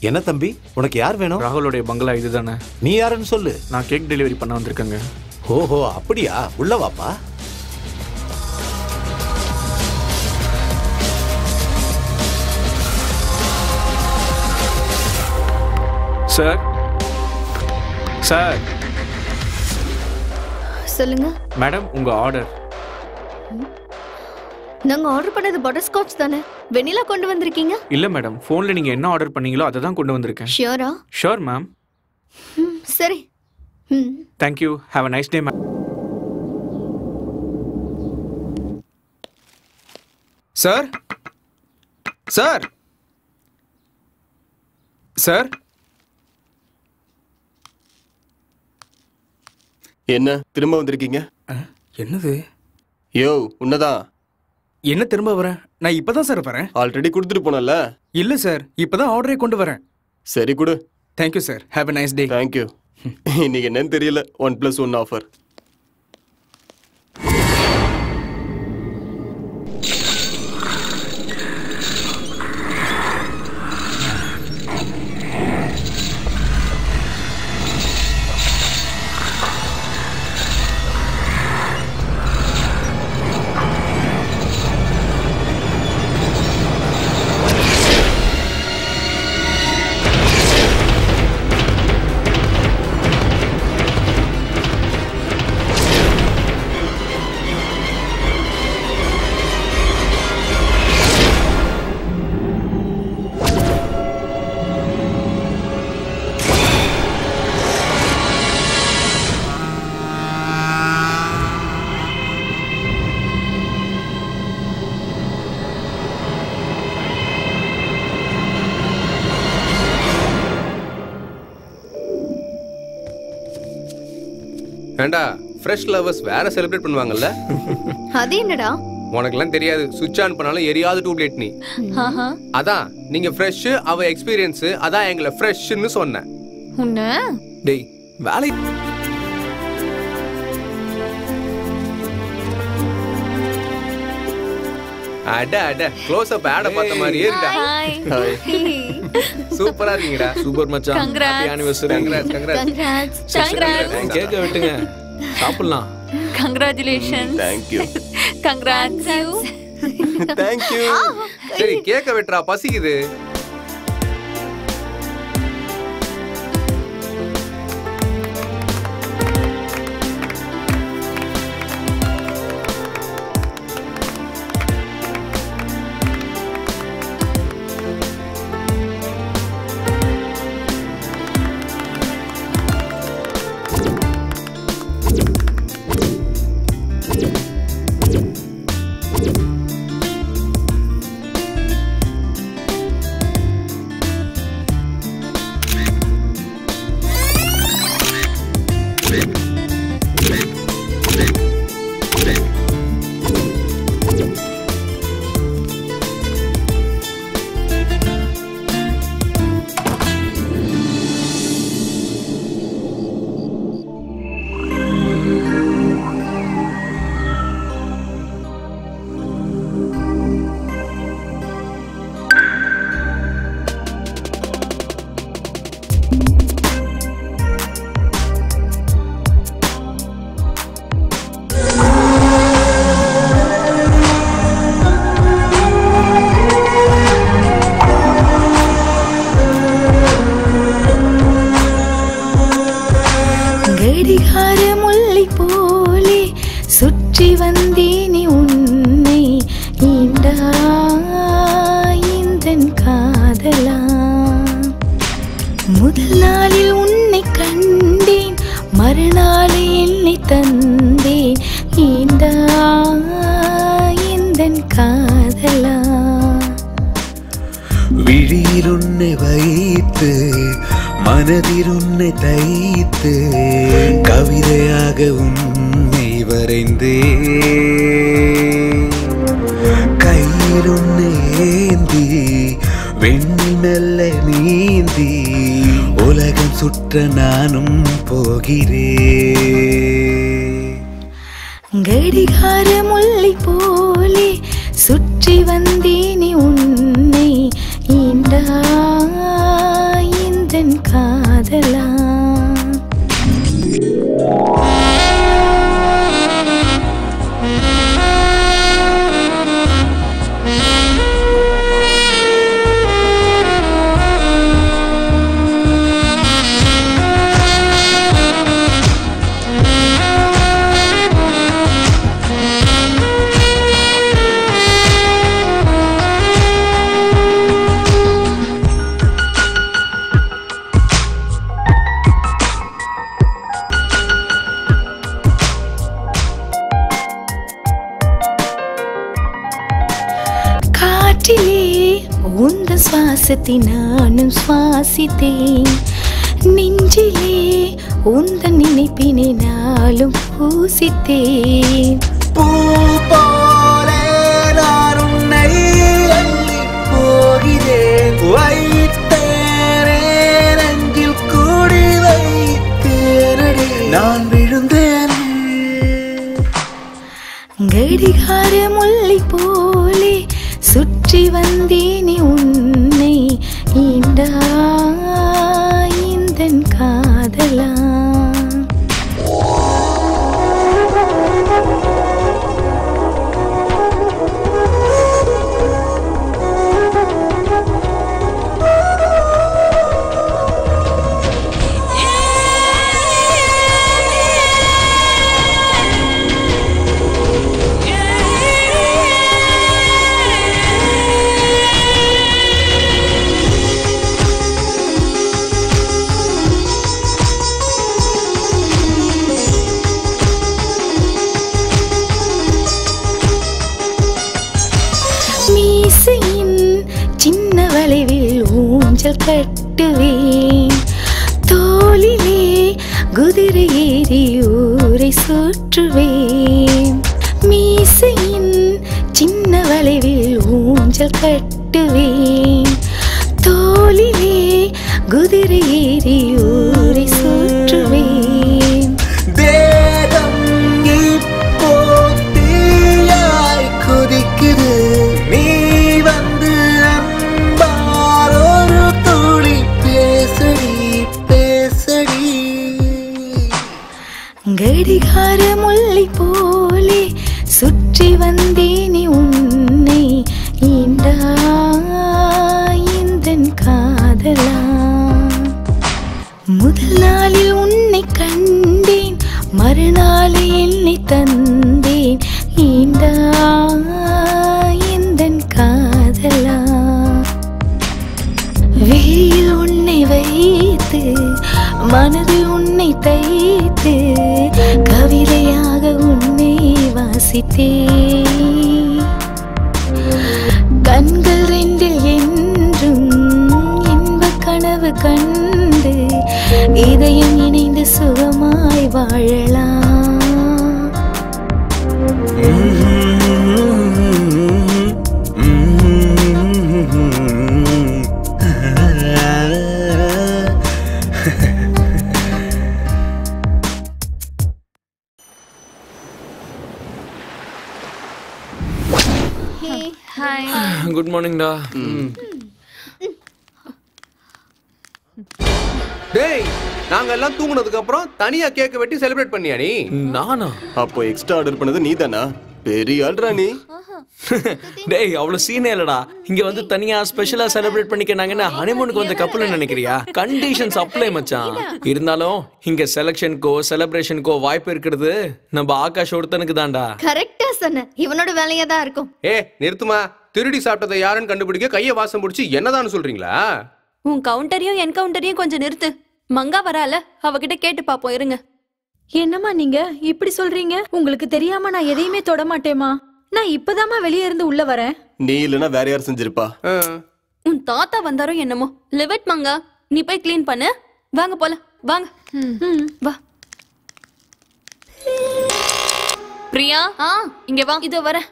என்ன தம்பி, உனக்கு யார் வேணும்? ராகுலோடைய பங்களா இதுதானே? நீ யாருன்னு சொல்லு. நான் கேக் டெலிவரி பண்ண வந்திருக்கேங்க. ஓஹோ, அப்படியா? உள்ள வாப்பா. Sir sir. சொல்லுங்க மேடம், உங்க ஆர்டர். நாங்க ஆர்டர் பண்ணது பட்டர்ஸ்காட்ச் தானே, வெனிலா கொண்டு வந்திருக்கீங்க? இல்ல மேடம், போன்ல நீங்க என்ன ஆர்டர் பண்ணீங்களோ அதை தான் கொண்டு வந்திருக்கேன். ஷியோரா? Sure ma'am. சரி. Thank you. Have a nice day ma'am. Sir sir sir. என்ன திரும்ப வந்திருக்கீங்க? என்னது? யோ, உன்னதான். என்ன திரும்ப வரேன்? நான் இப்பதான் சார் வரேன். ஆல்ரெடி கொடுத்துட்டு போனல. இல்ல சார், இப்பதான் ஆர்டரே கொண்டு வரேன். சரி கொடு. Thank you sir. Have a nice day. Thank you. இன்னைக்கு என்னன்னு தெரியல, 1+1 ஆஃபர். ஏண்டா ஃப்ரெஷ் லவர்ஸ் வேற செலிப்ரேட் பண்ணுவாங்கல்ல? அது என்னடா? உனக்கெல்லாம் தெரியாது. சுவிட்ச் ஆன் பண்ணாலும் எரியாத டியூப்லைட் நீ. அதான் நீங்க ஃப்ரெஷ், அவ எக்ஸ்பீரியன்ஸ், அதான் எங்களை ஃப்ரெஷ்னு சொன்னேன். உன்ன டேய் வேலை அட அட க்ளோஸ் அப் ஆட பார்த்த மாதிரியே இருக்கா. சூப்பரா இருக்கீங்கடா. சூப்பர் மச்சான். Happy anniversary. Congrats congrats. Congrats. கேக்க விட்டுங்க. சாப்பிடலாம். Congratulations. Thank you. Congrats. Thank you. சரி கேக்க வெட்றா, பசிக்குது. விழியிலுன்னை வைத்து மனதிலுன்னை தைத்து கவிதையாக உன்னை வரைந்தே கையிலுன்னை ஏந்தி வெண்ணில் மெல்ல நீந்தி உலகம் சுற்ற நானும் போகிறேன். கடிகார முல்லை போலே சுற்றி வந்தேனே உன்னை ஈண்டா இந்தன் காதலா. உந்த சுவாசத்தை நானும் சுவாசித்தேன், நெஞ்சிலே உந்த நினைப்பினை நாளும் பூசித்தேன். பூ போலே நான் உன்னை அள்ளி போகிறேன், வைத்தேனே நெஞ்சில் கூடி வைத்தேனடி நான் விழுந்தேன். கடிகார முல்லை போலே சுற்றி வந்தேனே உன்னை ஈண்டா இந்தன் காதலா. சின்ன வளைவில் ஊஞ்சல் கட்டுவேன், தோளிலே குதிரை ஏறி ஊரை சுற்றுவேன் மீசையின் சின்ன வளைவில் ஊஞ்சல் கட்டுவேன் தோளிலே குதிரை ஏறி ஊரை சுற்றுவேன் தேகம் இப்போ தீயாய் கொதிக்குது நீ வந்து அன்பால் ஒரு துளி பேசடி பேசடி கடிகார முல்லை போலே சுற்றி வந்தேனே உன்னை ஈண்டா இந்தன் காதலா முதல் நாளில் உன்னை கண்டேன் மறுநாள் என்னை தந்தேன் ஈண்டா இந்தன் காதலா வெயில் உன்னை வைத்து மனதில் உன்னை தைத்து கவிதையாக உன்னை வாசித்தேன் கண்கள் ரெண்டில் என்றும் இன்ப கனவு கண்டு இதயம் இணைந்து சுகமாய் வாழலாம் குட் மார்னிங்டா. டேய் நாங்க எல்லாம் தூங்குனதுக்கு அப்புறம் தனியா கேக் வெட்டி செலிப்ரேட் பண்ணியா நீ? நானா? அப்போ எக்ஸ்ட்ரா ஆர்டர் பண்ணது நீதானா? பெரிய ஆள்ரா நீ. டேய் அவ்வளவு சீனே இல்லடா. இங்க வந்து தனியா ஸ்பெஷலா செலிப்ரேட் பண்ணிக்கனாங்கன்னா ஹனிமூனுக்கு வந்த கப்பல்னு நினைக்கிறியா? கண்டிஷன்ஸ் அப்ளை மச்சான். இருந்தாலும் இங்க செலக்ஷனுக்கோ செலிப்ரேஷனுக்கோ வாய்ப்பு இருக்கிறது நம்ம ஆகாஷ் ஒருத்தனுக்கு தான்டா. கரெக்டா சொன்ன. இவனோட வேலையா தான் இருக்கும். நிறுத்துமா. திருடி சாப்பிட்டதை யாருன்னு கண்டுபிடிக்க கைய வாசம் பிடிச்சி என்னதான்னு சொல்றீங்களா? உன் கவுண்டரையும் என்கவுண்டரையும் கொஞ்சம் நிறுத்து. மங்கா வரால, அவகிட்ட கேட்டு பாப்போம் இருங்க. என்னம்மா நீங்க இப்படி சொல்றீங்க? உங்களுக்கு தெரியாம நான் எதையுமே தொட மாட்டேமா. நான் இப்பதாம்மா வெளியே இருந்து உள்ள வரேன். நீ இல்லனா வேற யார் செஞ்சிருப்பா? உன் தாத்தா வந்தாரோ என்னமோ. லிவட் மங்கா, நீ போய் க்ளீன் பண்ணு. வாங்க போலாம், வாங்க. வா. பிரியா, இங்க வா. இதோ வரேன்.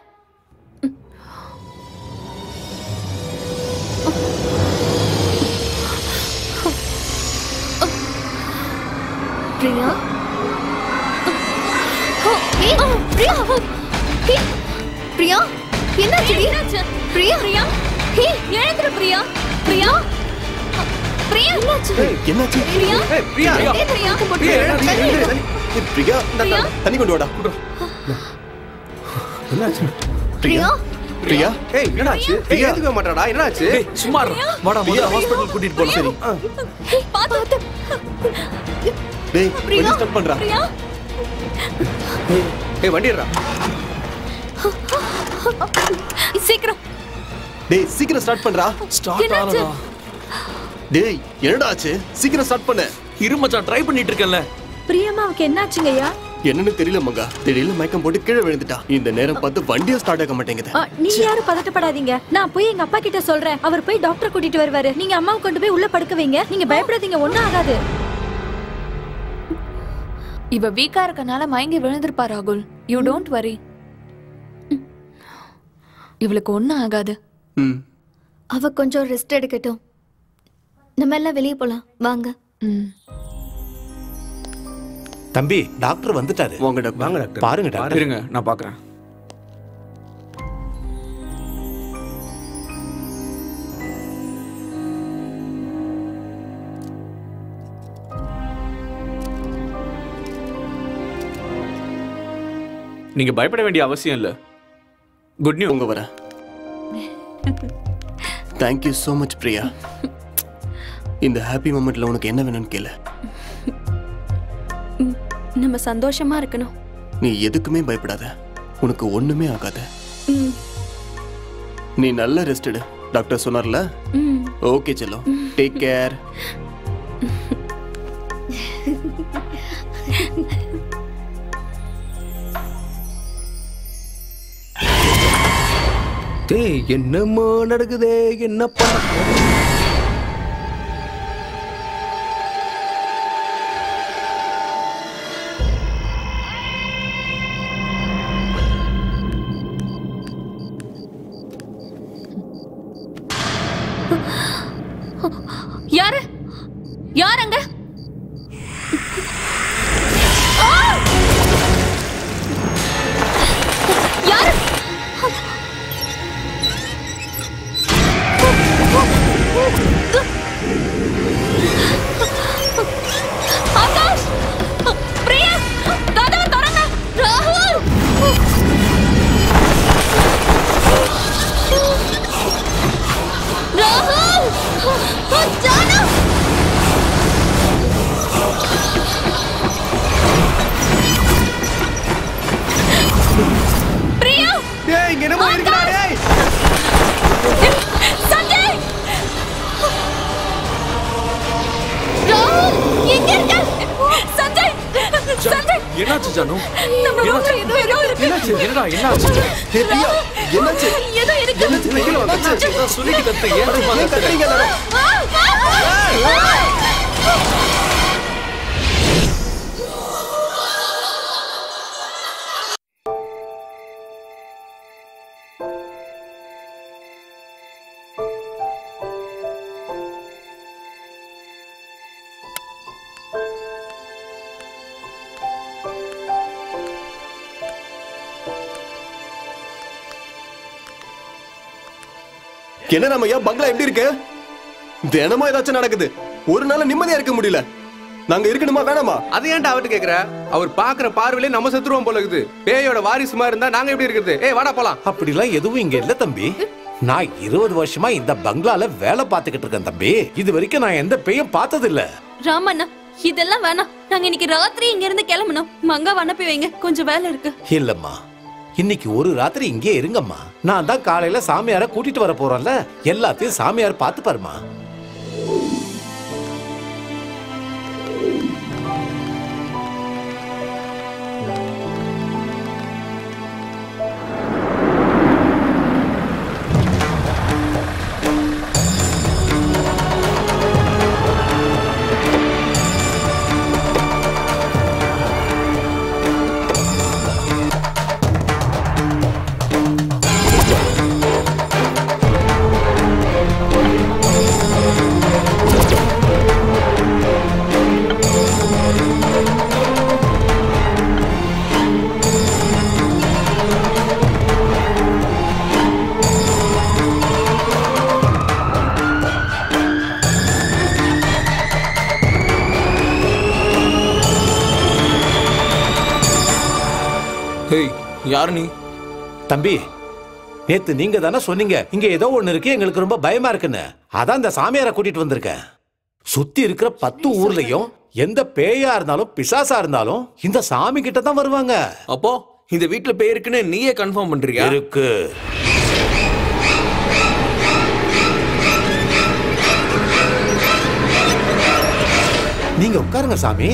பிரியா, பிரியா, பிரியா, என்னாச்சு? பிரியா, பிரியா, எழுந்துரு பிரியா. பிரியா, பிரியா, என்னாச்சு? பிரியா, பிரியா, பிரியா, தண்ணி கொண்டு வாடா. என்னாச்சு? பிரியா, பிரியா, என்னாச்சு? ஏத்துக்க மாட்டாடா. என்னாச்சு? சும்மா வாடா, முதல்ல ஹாஸ்பிடல் கூட்டிட்டு போலாம். சரி. பாத்து. டேய் வண்டி ஸ்டார்ட் பண்றா. வண்டிடுறா. சீக்கிரம். டேய் சீக்கிரம் ஸ்டார்ட் பண்றா. ஸ்டார்ட் ஆகலடா. டேய் என்னடா ஆச்சு? சீக்கிரம் ஸ்டார்ட் பண்ணு. இரு மச்சான், ட்ரை பண்ணிட்டு இருக்கேன்ல. பிரியம்மாவுக்கு என்னாச்சுங்கய்யா? என்னன்னு தெரியல மங்கா. திடீர்னு மயக்கம் போட்டு கீழே விழுந்துட்டா. இந்த நேரம் பார்த்து வண்டியும் ஸ்டார்ட் ஆக மாட்டேங்குது. நீங்க யாரும் பதட்டப்படாதீங்க. நான் போய் எங்க அப்பா கிட்ட சொல்றேன். அவர் போய் டாக்டர் கூட்டிட்டு வருவாரு. நீங்க அம்மாவை கொண்டு போய் உள்ள படுக்க வைங்க. நீங்க பயப்படாதீங்க, ஒண்ணும் ஆகாது. இவ வீக்கா இருக்கனால மயங்கி விழுந்திருப்பா ராகுல். You don't worry. இவளுக்கு ஒண்ணும் ஆகாது. அவ கொஞ்சம் ரெஸ்ட் எடுக்கட்டும். நம்ம எல்லாம் வெளியே போலாம் வாங்க. தம்பி டாக்டர் வந்துட்டாரு. வாங்க டாக்டர். பாருங்க டாக்டர். இருங்க நான் பாக்குறேன். நீங்க பயப்பட வேண்டிய அவசியம் இல்ல. Good news. உங்க வர. Thank you so much Priya. இந்த ஹாப்பி மொமெண்ட்ல உனக்கு என்ன வேணும்னு கேளு. நம்ம சந்தோஷமா இருக்கணும். நீ எதுக்குமே பயப்படாத. உனக்கு ஒண்ணுமே ஆகாது. நீ நல்ல ரெஸ்ட் எடு. டாக்டர் சொன்னார்ல. ஓகே செல்லம். Take care. டேய் என்னமோ நடக்குதே, என்ன பண்ண? யார் அங்க? யார்? ஆகாஷ்! பிரியா! கதவை திறங்க! ராகுல்! ராகுல்! ஜானு! பிரியா! டேய் இங்க என்னமோ இருக்குடா டேய். சஞ்சய்! ராகுல்! எங்க இருக்க? சஞ்சய்! சஞ்சய்! என்னாச்சு ஜானு? நம்ம ரூம்ல ஏதோ இருக்கு. என்னாச்சு? என்னாச்சு? என்னாச்சு? ஏதோ இருக்கு. நான் சொல்லிட்டு கத்த ஏன் கத்துறீங்க எல்லாரும்? என்ன ராமையா பங்களா எப்படி இருக்கு? தினமும் ஏதாச்சும் நடக்குது. ஒரு நாள் நிம்மதியா இருக்க முடியல. நாங்க இருக்கணுமா வேணாமா? அதை ஏன்டா அவர்கிட்ட கேக்குற? அவர் பாக்குற பார்வையிலே நம்ம செத்துருவோம் போல இருக்குது. பேயோட வாரிசுமா இருந்தா நாங்க எப்படி இருக்குது? ஏய் வாடா போலாம். அப்படிலாம் எதுவும் இங்க இல்ல தம்பி. நான் 20 வருஷமா இந்த பங்களால வேலை பார்த்துக்கிட்டு இருக்கேன் தம்பி. இது வரைக்கும் நான் எந்த பேயும் பார்த்தது இல்ல. ராமண்ணா இதெல்லாம் வேணாம். நாங்க இன்னைக்கு ராத்திரி இங்க இருந்து கிளம்பணும். மங்காவை அனுப்பி வைங்க, கொஞ்சம் வேலை இருக்கு. இல்லம்மா, இன்னைக்கு ஒரு ராத்திரி இங்கே இருங்கம்மா. நான் தான் காலையில சாமியார கூட்டிட்டு வர போறேன்ல, எல்லாத்தையும் சாமியார் பார்த்து பாருமா. யாரு நீ? தம்பி, நேத்து நீங்க தானே சொன்னீங்க இங்க ஏதோ ஒண்ணு இருக்கு, எங்களுக்கு ரொம்ப பயமா இருக்குன்னு. அதான் இந்த சாமியாரை கூட்டிட்டு வந்திருக்கேன். சுத்தி இருக்கிற 10 ஊர்லயும் எந்த பேயா இருந்தாலும் பிசாசா இருந்தாலும் இந்த சாமி கிட்ட தான் வருவாங்க. அப்போ இந்த வீட்டுல பேய் இருக்குன்னு நீயே கன்ஃபார்ம் பண்றியா? இருக்கு. நீங்க உட்காருங்க சாமி.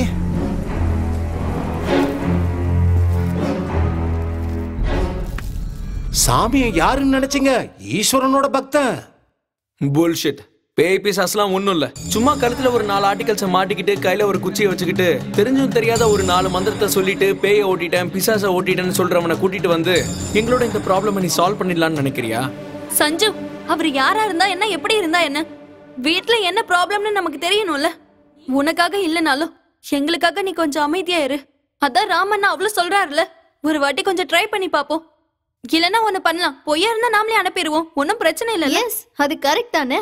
சாமியை யாருன்னு நினைச்சீங்க? ஈஸ்வரனோட பக்தன். புல்ஷிட். பேய் பிசாஸ்லாம் ஒண்ணும் இல்ல. சும்மா கழுத்துல ஒரு 4 ஆர்டிகல்ஸை மாட்டிக்கிட்டு கையில ஒரு குச்சியை வச்சுக்கிட்டு தெரிஞ்சும் தெரியாத ஒரு 4 மந்திரத்தை சொல்லிட்டு பேயை ஓட்டிட்டேன் பிசாசை ஓட்டிட்டேன்னு சொல்றவனை கூட்டிட்டு வந்து எங்களோட இந்த ப்ராப்ளம் நீ சால்வ் பண்ணிடலாம்னு நினைக்கிறியா? சஞ்சு, அவர் யாரா இருந்தா என்ன, எப்படி இருந்தா என்ன, வீட்ல என்ன ப்ராப்ளம்னு நமக்கு தெரியணும்ல. உனக்காக இல்லனாலும் எங்களுக்காக நீ கொஞ்சம் அமைதியா இரு. அதான் ராமண்ணா அவ்வளவு சொல்றாருல, ஒரு வாட்டி கொஞ்சம் ட்ரை பண்ணி பாப்போம். இல்லனா ஒண்ணு பண்ணலாம், பொய்யா இருந்தா நாமளே அனுப்பிடுவோம், ஒன்னும் பிரச்சனை இல்ல. எஸ், அது கரெக்ட் தானே.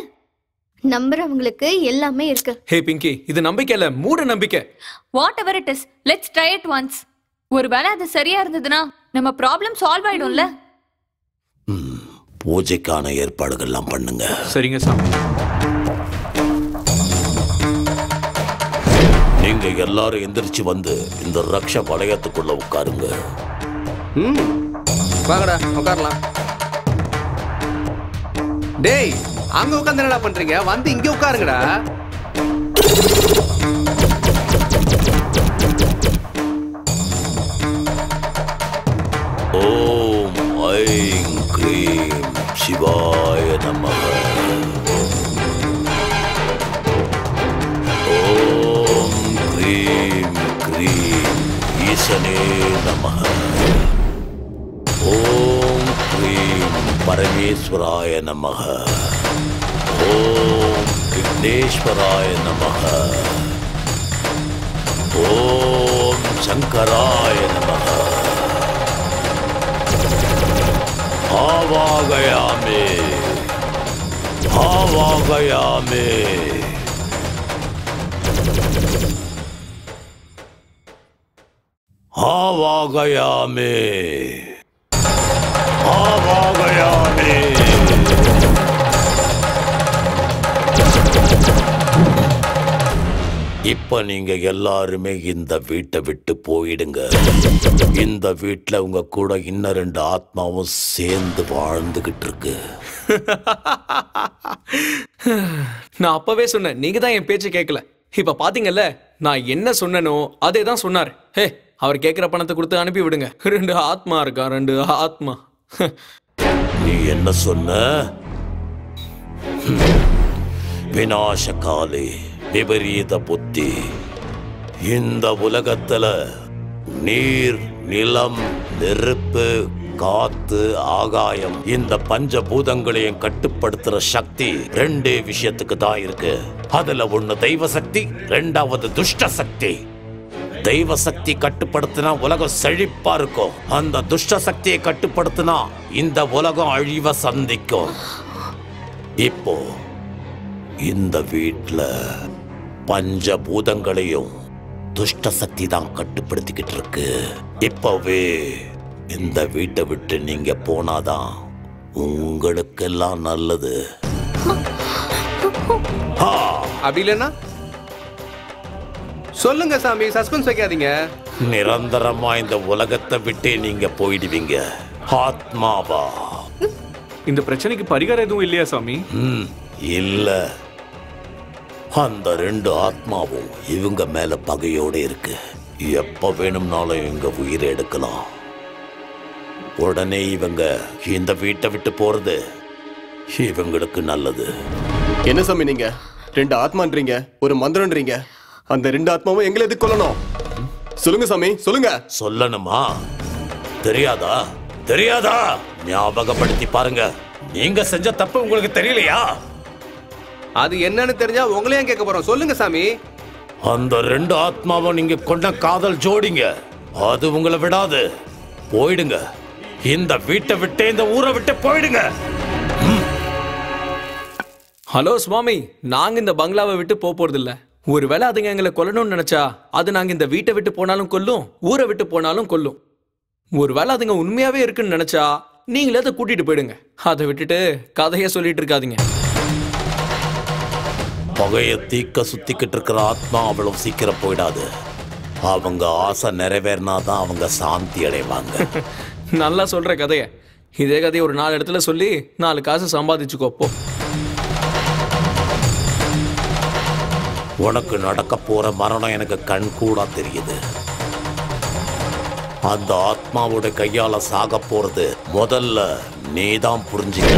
நம்புறவங்களுக்கு எல்லாமே இருக்கு. ஹே பிங்கி, இது நம்பிக்கை இல்ல, மூட நம்பிக்கை. What ever it is, let's try it once. ஒருவேளை அது சரியா இருந்ததுன்னா நம்ம ப்ராப்ளம் சால்வ் ஆயிடும்ல. பூஜைக்கான ஏற்பாடுகள்லாம் பண்ணுங்க. சரிங்க சாமி. நீங்க எல்லாரும் எந்திரிச்சு வந்து இந்த ரக்ஷ வளையத்துக்குள்ள உட்காருங்க. வாங்கடா உட்காரலாம். டேய் அங்க உட்கார்ந்து என்னடா பண்றீங்க? வந்து இங்க உட்காருங்கடா. ஓம் ஐம் க்ரீம் சிவாய நமஹ. ஓம் க்ரீம் க்ரீம் ஈசனே நமஹ. ஓம் க்ரீம் பரமேஸ்வராய நமஹ. ஓம் விக்னேஸ்வராய நமஹ. ஓம் சங்கராய நமஹ. ஆவாகயாமே ஆவாகயாமே. ஆவாகயாமே ஆவாகயாமே. இப்ப நீங்க எல்லாருமே இந்த வீட்டை விட்டு போயிடுங்க. இந்த வீட்டுல உங்க கூட இன்னும் 2 ஆத்மாவும் சேர்ந்து வாழ்ந்துகிட்டு இருக்கு. நான் அப்பவே சொன்னேன், நீங்க தான் என் பேச்சு கேட்கல. இப்ப பாத்தீங்கல்ல, நான் என்ன சொன்னனோ அதே தான் சொன்னார். ஹே, அவர் கேட்கிற பணத்தை கொடுத்து அனுப்பி விடுங்க. 2 ஆத்மா இருக்கா, 2 ஆத்மா. நீ என்ன சொன்ன? விநாசகாலே விபரீத புத்தி. இந்த உலகத்துல நீர், நிலம், நெருப்பு, காத்து, ஆகாயம், இந்த பஞ்சபூதங்களையும் கட்டுப்படுத்துற சக்தி 2 விஷயத்துக்கு தான் இருக்கு. அதுல ஒண்ணு தெய்வ சக்தி, 2வது துஷ்ட சக்தி. தெய்வ சக்தி கட்டுப்படுத்தினா உலகம் செழிப்பா இருக்கும். அந்த துஷ்ட சக்தியை கட்டுப்படுத்தினா இந்த உலகம் அழிவை சந்திக்கும். இப்போ இந்த வீட்டுல பஞ்சபூதங்களையும் துஷ்ட சக்தி தான் கட்டுப்படுத்திக்கிட்டு இருக்கு. இப்பவே இந்த வீட்டை விட்டு நீங்க போனாதான் உங்களுக்கெல்லாம் நல்லது. அப்படி இல்லைன்னா சொல்லுங்க சாமி, சஸ்பென்ஸ் வைக்காதீங்க. நிரந்தரமா இந்த உலகத்தை விட்டே நீங்க போயிடுவீங்க. ஆத்மாவா? இந்த பிரச்சனைக்கு பரிகாரம் எதுவும் இல்லையா சாமி? இல்ல. அந்த 2 ஆத்மாவும் இவங்க மேல பகையோட இருக்கு. எப்ப வேணும்னாலும் இவங்க உயிரை எடுக்கலாம். உடனே இவங்க இந்த வீட்டை விட்டு போறது இவங்களுக்கு நல்லது. என்ன சாமி நீங்க 2 ஆத்மான்றீங்க, ஒரு மந்திரம்ன்றீங்க. அந்த 2 ஆத்மாவும் எங்களை எதுக்கு கொல்லணும்? சொல்லுங்க சாமி, சொல்லுங்க. சொல்லணுமா? தெரியாதா? தெரியாதா? ஞாபகப்படுத்தி பாருங்க. நீங்க செஞ்ச தப்பு உங்களுக்கு தெரியலையா? அது என்னன்னு தெரிஞ்சா உங்களையும் கேட்க போறோம். சொல்லுங்க சாமி. அந்த 2 ஆத்மாவும் நீங்க கொண்ட காதல் ஜோடிங்க. அது உங்களை விடாது. போயிடுங்க. இந்த வீட்டை விட்டு, இந்த ஊரை விட்டு போயிடுங்க. ஹலோ சுவாமி, நாங்க இந்த பங்களாவை விட்டு போறது இல்ல. ஒருவேளை அதுங்க எங்களை கொல்லணும்னு நினைச்சா அது நாங்க இந்த வீட்டை விட்டு போனாலும் கொல்லும், ஊரை விட்டு போனாலும் கொல்லும். ஒருவேளை அதுங்க உண்மையாவே இருக்குன்னு நினைச்சா நீங்களே அதை கூட்டிட்டு போயிடுங்க. அதை விட்டுட்டு கதையை சொல்லிட்டு இருக்காதீங்க. பகைய தீக்க சுத்திக்கிட்டு இருக்கிற ஆத்மா அவ்வளவு சீக்கிரம் போயிடாது. அவங்க ஆசை நிறைவேறினாதான் அவங்க சாந்தி அடைவாங்க. நல்லா சொல்ற கதைய. இதே கதையை ஒரு 4 இடத்துல சொல்லி 4 காசு சம்பாதிச்சுக்கோப்போ. உனக்கு நடக்க போற மரணம் எனக்கு கண் கூட தெரியுது. அந்த ஆத்மாவோட கையால சாக போறது முதல்ல நீதான் புரிஞ்சுக்க.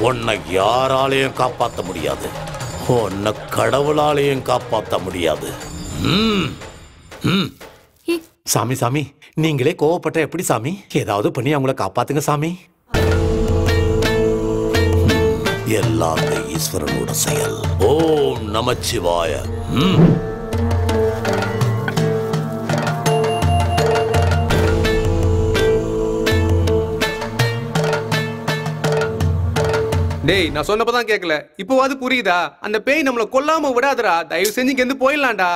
உன்னை யாராலையும் காப்பாற்ற முடியாது. உன்னை கடவுளாலையும் காப்பாற்ற முடியாது. சாமி சாமி, நீங்களே கோவப்பட்ட எப்படி சாமி? ஏதாவது பண்ணி அவங்கள காப்பாத்துங்க சாமி. எல்லாமே ஈஸ்வரனோட செயல். ஓம் நமச்சிவாய. டேய், நான் சொன்னப்பதான் கேட்கல, இப்போவாது புரியுதா? அந்த பேய் நம்மள கொல்லாம விடாதடா. தயவு செஞ்சு இங்க இருந்து போயிடலாம்டா.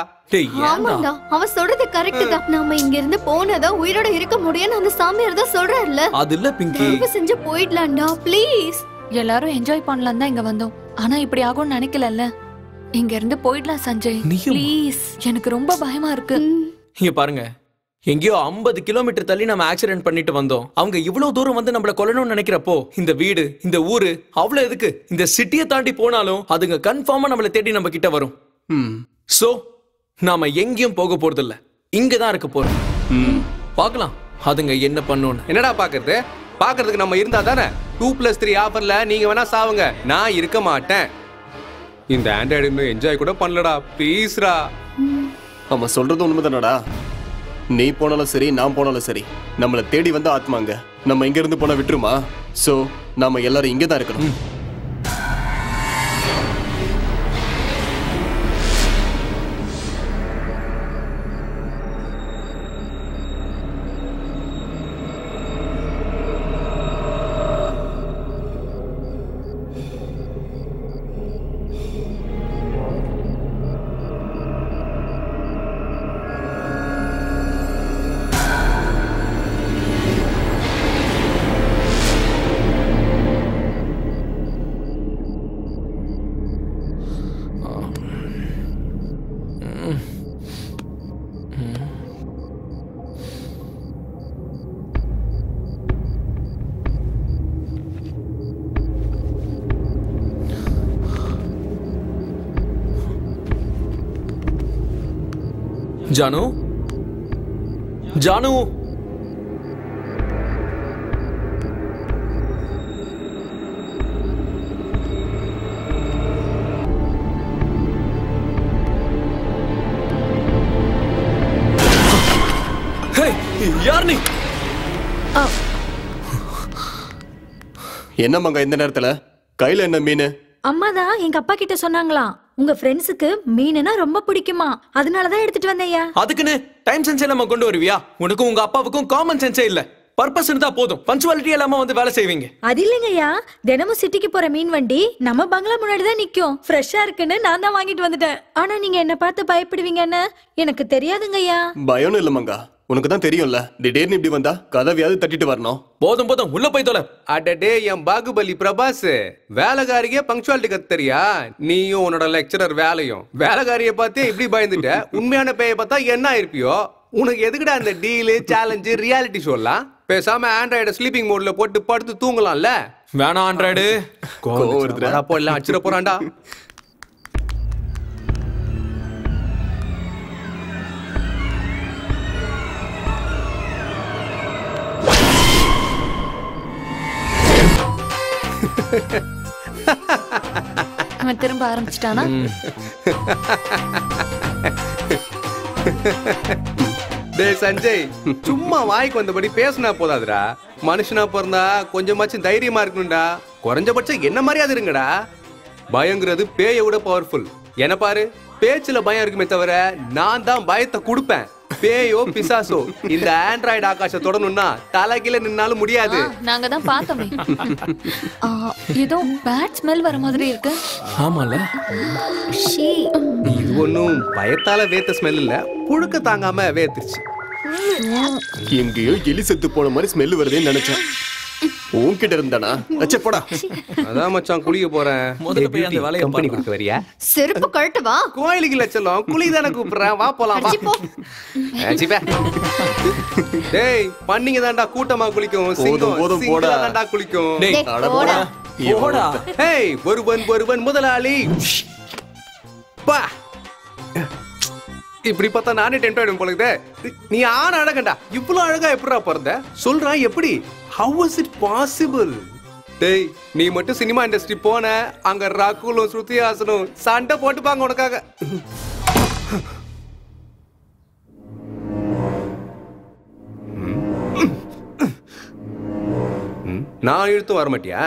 ஆமாண்டா, அவன் சொல்றது கரெக்ட் தான். நாம இங்க இருந்து போனதான் உயிரோட இருக்க முடியும்னு அந்த சாமியார் தான் சொல்றாருல்ல. அது இல்ல பிங்கி, தயவு செஞ்சு போயிடலாம்டா ப்ளீஸ். எல்லாரும் என்ஜாய் பண்ணலாம் தான் இங்க வந்தோம். ஆனா இப்படி ஆகும்னு நினைக்கல. இங்க இருந்து போயிடலாம் சஞ்சய் ப்ளீஸ். எனக்கு ரொம்ப பயமா இருக்கு. இங்க பாருங்க, எங்கேயோ 50 கிலோமீட்டர் தள்ளி நம்ம ஆக்சிடென்ட் பண்ணிட்டு வந்தோம். அவங்க இவ்வளவு தூரம் வந்து நம்மள கொல்லணும்னு நினைக்கிறப்போ இந்த வீடு, இந்த ஊரு அவ்வளவு எதுக்கு? இந்த சிட்டியை தாண்டி போனாலும் அதுங்க கன்ஃபார்மா நம்மள தேடி நம்ம கிட்ட வரும். சோ நாம எங்கேயும் போக போறது இல்ல, இங்கதான் இருக்க போறோம். பாக்கலாம் அதுங்க என்ன பண்ணுன்னு. என்னடா பாக்குறது? பாக்குறதுக்கு நம்ம இருந்தா தானே. 2+3 ஆஃபர்ல நீங்க வேணா சாவுங்க, நான் இருக்க மாட்டேன். இந்த ஆண்ட்ராய்டு இன்னும் என்ஜாய் கூட பண்ணலடா. ப்ளீஸ்ரா. அவன் சொல்றது உண்மைதானடா. நீ போனாலும் சரி, நான் போனாலும் சரி, நம்மளை தேடி வந்த ஆத்மாங்க நம்ம இங்க இருந்து போனா விட்டுருமா? சோ நாம எல்லாரும் இங்க தான் இருக்கணும். ஜானு ஜானு யார் நீ? என்ன மங்கா இந்த நேரத்துல கையில என்ன மீன்? அம்மா தான் எங்க அப்பா கிட்ட சொன்னாங்களாம் உங்க ஃப்ரெண்ட்ஸுக்கு மீனுனா ரொம்ப பிடிக்குமா, அதனாலதான் எடுத்துட்டு வந்தேயா. அதுக்குன்னு டைம் சென்ஸ் இல்லாம கொண்டு வருவியா? உனக்கும் உங்க அப்பாவுக்கும் காமன் சென்ஸே இல்ல. பர்பஸ் இருந்தா போதும், பஞ்சுவாலிட்டி இல்லாம வந்து வேலை செய்வீங்க. அது இல்லைங்கய்யா, தினமும் சிட்டிக்கு போற மீன் வண்டி நம்ம பங்களா முன்னாடி தான் நிக்கும். ஃப்ரெஷ்ஷா இருக்குன்னு நான் தான் வாங்கிட்டு வந்துட்டேன். ஆனா நீங்க என்ன பார்த்து பயப்படுவீங்கன்னு எனக்கு தெரியாதுங்கய்யா. பயம் இல்ல மங்கா, உனக்கு தான் தெரியும்ல, திடீர்னு இப்படி வந்தா கதவியாவது தட்டிட்டு வரணும். போதும் போதும், உள்ள போய் தொலை. அடடே என் பாகுபலி பிரபாஸ், வேலைக்காரியே பங்க்சுவாலிட்டி கத்துறியா? நீயும் உன்னோட லெக்சரர் வேலையும். வேலைக்காரியை பார்த்தே இப்படி பயந்துட்ட, உண்மையான பேயை பார்த்தா என்ன இருப்பியோ? உனக்கு எதுக்குடா அந்த டீலு சேலஞ்சு ரியாலிட்டி ஷோலாம்? பேசாம ஆண்ட்ராய்டு ஸ்லீப்பிங் மோட்ல போட்டு படுத்து தூங்கலாம்ல. வேணாம் ஆண்ட்ராய்டு, போடலாம் அச்சிட போறான்டா. அவன் திரும்ப ஆரம்பிச்சிட்டானா? டேய் சஞ்சய், சும்மா வாய்க்கு வந்தபடி பேசினா போதாதுடா. மனுஷனா பிறந்தா கொஞ்சமாச்சும் தைரியமா இருக்கணும்டா. குறைஞ்சபட்சம் என்ன மாதிரியாவது இருங்கடா. பயங்கிறது பேயை விட பவர்ஃபுல். என்ன பாரு, பேச்சுல பயம் இருக்குமே தவிர நான் தான் பயத்தை கொடுப்பேன். பேயோ பிசாசோ இந்த ஆண்ட்ராய்டு ஆகாஷ தொடணும்னா தலைகீழ நின்னாலும் முடியாது. நாங்க தான் பார்த்தோமே. ஏதோ பேட் ஸ்மெல் வர மாதிரி இருக்கு. ஆமால, இது ஒன்னும் பயத்தால வேத்த ஸ்மெல் இல்ல, புழுக்க தாங்காம வேத்துச்சு. எங்கேயோ எலி செத்து போன மாதிரி ஸ்மெல் வருதுன்னு நினைச்சேன். உன்கிட்ட இருந்தானா? அச்சே போடா. அதான் மச்சான் குளிக்க போறேன். முதல்ல போய் அந்த வேலையை கம்பெனி கொடுக்க வரியா? செருப்பு கழட்டு வா. கோயிலுக்கு லட்சம் குளி தானே கூப்பிடுறேன், வா போலாம் வா. டேய் பண்ணிங்க தான்டா கூட்டமா குளிக்கும். போதும் போடா தான்டா குளிக்கும். டேய் அட போடா போடா. ஏய் ஒருவன் முதலாளி. பா இப்படி பார்த்தா நானே டென்ட் ஆயிடும் போல இருக்குது. நீ ஆன அழகண்டா, இவ்வளவு அழகா எப்படிடா பிறந்த? சொல்றா எப்படி? How was it possible? டேய் நீ மட்டும் சினிமா இண்டஸ்ட்ரி போன, அங்க ராகுலும் ஸ்ருதிஹாசனும் சண்டை போட்டுப்பாங்க உனக்காக. நான் இழுத்து வர மாட்டியா?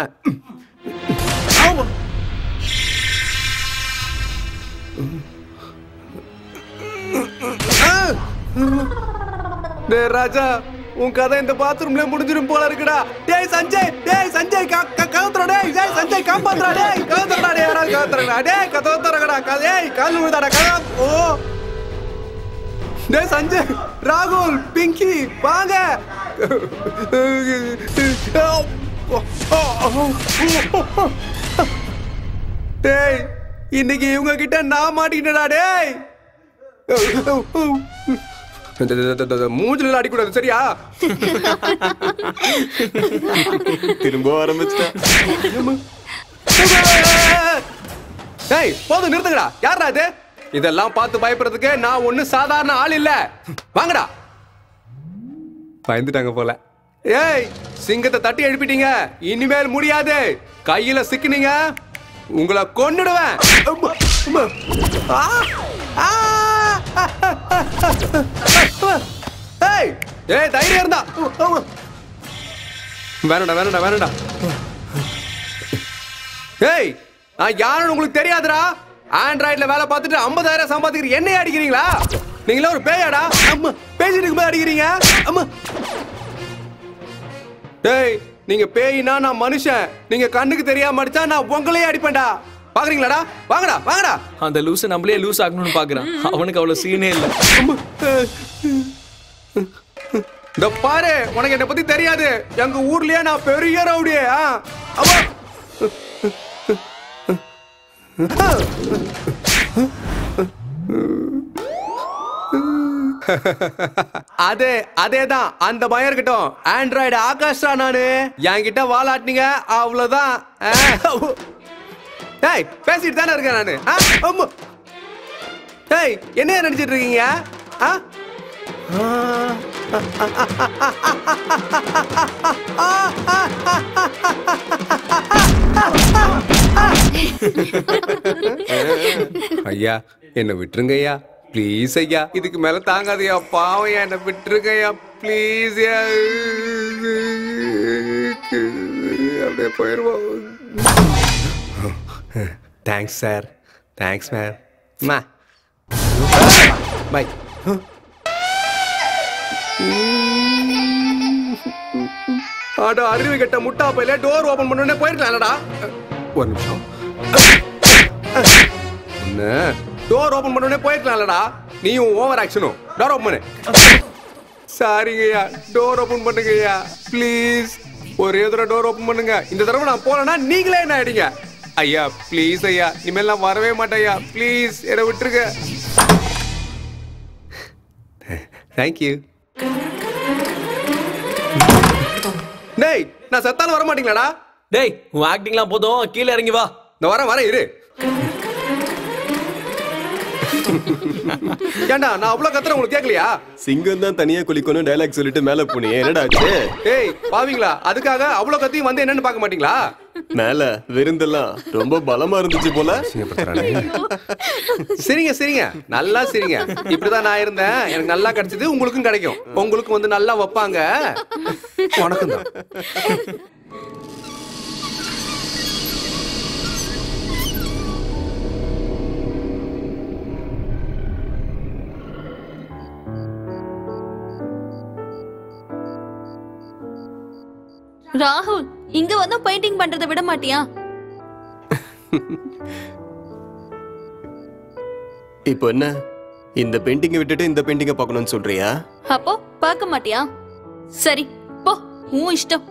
டேய் ராஜா, உன் கதை இந்த பாத்ரூம்ல முடிஞ்சிரும் போல இருக்குடா. டேய் சஞ்சய் கவுத்துறா. டேய் சஞ்சய் காப்பாத்துறா. டேய் கவுத்துறா. டேய் யாரா கவுத்துறா. டேய் கவுத்துறடா. டேய் கால் விழுதாடா. ஓ டேய் சஞ்சய், ராகுல், பிங்கி வாங்க. டேய் இன்னைக்கு இவங்க கிட்ட நான் மாட்டிக்கிட்டேடா. டேய் மூஞ்சில அடிக்கூடாது சரியா? திரும்ப ஆரம்பிச்சிட்டேன். டேய் போதும் நிறுத்துங்கடா. யாரா இது? இதெல்லாம் பார்த்து பயப்படுறதுக்கு நான் ஒண்ணு சாதாரண ஆள் இல்ல. வாங்கடா. பயந்துட்டாங்க போல. ஏய் சிங்கத்தை தட்டி எழுப்பிட்டீங்க, இனிமேல் முடியாது. கையில சிக்கினீங்க உங்களை கொன்னுடுவேன். ஏய் தைரியம் இருந்தா வேணடா. ஏய் நான் யாருன்னு உங்களுக்கு தெரியாதுடா. ஆண்ட்ராய்டுல வேலை பார்த்துட்டு 50,000 சம்பாதிக்கிற என்னைய அடிக்கிறீங்களா? நீங்களா ஒரு பேயாடா? அம்மா பேசிட்டு இருக்கும்போது அடிக்கிறீங்க. அம்மா டேய் நீங்க பேயினா நான் மனுஷன். நீங்க கண்ணுக்கு தெரியாம அடிச்சா நான் உங்களையே அடிப்பேன்டா. பாக்குறீங்களாடா? வாங்கடா. அந்த லூசு நம்மளே லூஸ் ஆகணும்னு பாக்குறான். அவனுக்கு அவ்வளவு சீனே இல்ல. இந்த பாரு, உனக்கு என்ன பத்தி தெரியாது. எங்க ஊர்லயே நான் பெரிய ரவுடி. அதேதான் அந்த பயம் இருக்கட்டும். ஆண்ட்ராய்டு ஆகாஷா நானு. என்கிட்ட வாலாட்டினீங்க அவ்வளவுதான். டேய் பேசிட்டு தானே இருக்கேன் நானு. டேய் என்ன நினைச்சிட்டு இருக்கீங்க? ஐயா என்ன விட்டுருங்க ஐயா ப்ளீஸ் ஐயா இதுக்கு மேல தாங்காதையா பாவம் என்ன விட்டுருங்க ஐயா ப்ளீஸ் ஐயா அப்படியே போயிடுவோம் thanks sir thanks ma'am by ஆடா அறிவு கட்ட முட்டா பையில டோர் ஓபன் பண்ணனே போயிருக்கலாம்டா ஒரு நிமிஷம் டோர் ஓபன் பண்ணனே போயிருக்கலாம்டா நீயும் ஓவர் ஆக்ஷனும் டோர் ஓபன் பண்ணு சாரிங்கய்யா டோர் ஓபன் பண்ணுங்கய்யா ப்ளீஸ் ஒரே தடவை டோர் ஓபன் பண்ணுங்க இந்த தடவை நான் போறேன்னா நீங்களே என்ன ஆயிடுங்க ஐயா ப்ளீஸ் ஐயா இனிமேல் நான் வரவே மாட்டேன் ஐயா ப்ளீஸ் என்னை விட்டுருங்க தேங்க்யூ டேய் நான் சத்தாலும் வர மாட்டீங்களாடா டேய் உன் ஆக்டிங்லாம் போதும் கீழே இறங்கி வா இந்த வரேன் இரு ஏண்டா நான் அவ்வளவு கத்துறேன் உங்களுக்கு கேட்கலையா சிங்கம் தான் தனியா குளிக்கணும் டயலாக் சொல்லிட்டு மேல போனீங்க என்னடா ஆச்சு ஏய் பாவீங்களா அதுக்காக அவ்வளவு கத்தியும் வந்து என்னன்னு பார்க்க மாட்டீங்களா மேல விருந்தெல்லாம் ரொம்ப பலமா இருந்துச்சு போல சரிங்க சரிங்க நல்லா சரிங்க இப்படிதான் நான் இருந்தேன் எனக்கு நல்லா கிடைச்சது உங்களுக்கும் கிடைக்கும் உங்களுக்கும் வந்து நல்லா வைப்பாங்க வணக்கம் தான் ராகுல் இங்க வந்து பெயிண்டிங் பண்றதை விட மாட்டியா இப்போ என்ன இந்த பெயிண்டிங்கை விட்டுட்டு இந்த பெயிண்டிங்கை பார்க்கணும்னு சொல்றியா அப்போ பார்க்க மாட்டியா சரி போ உன் இஷ்டம்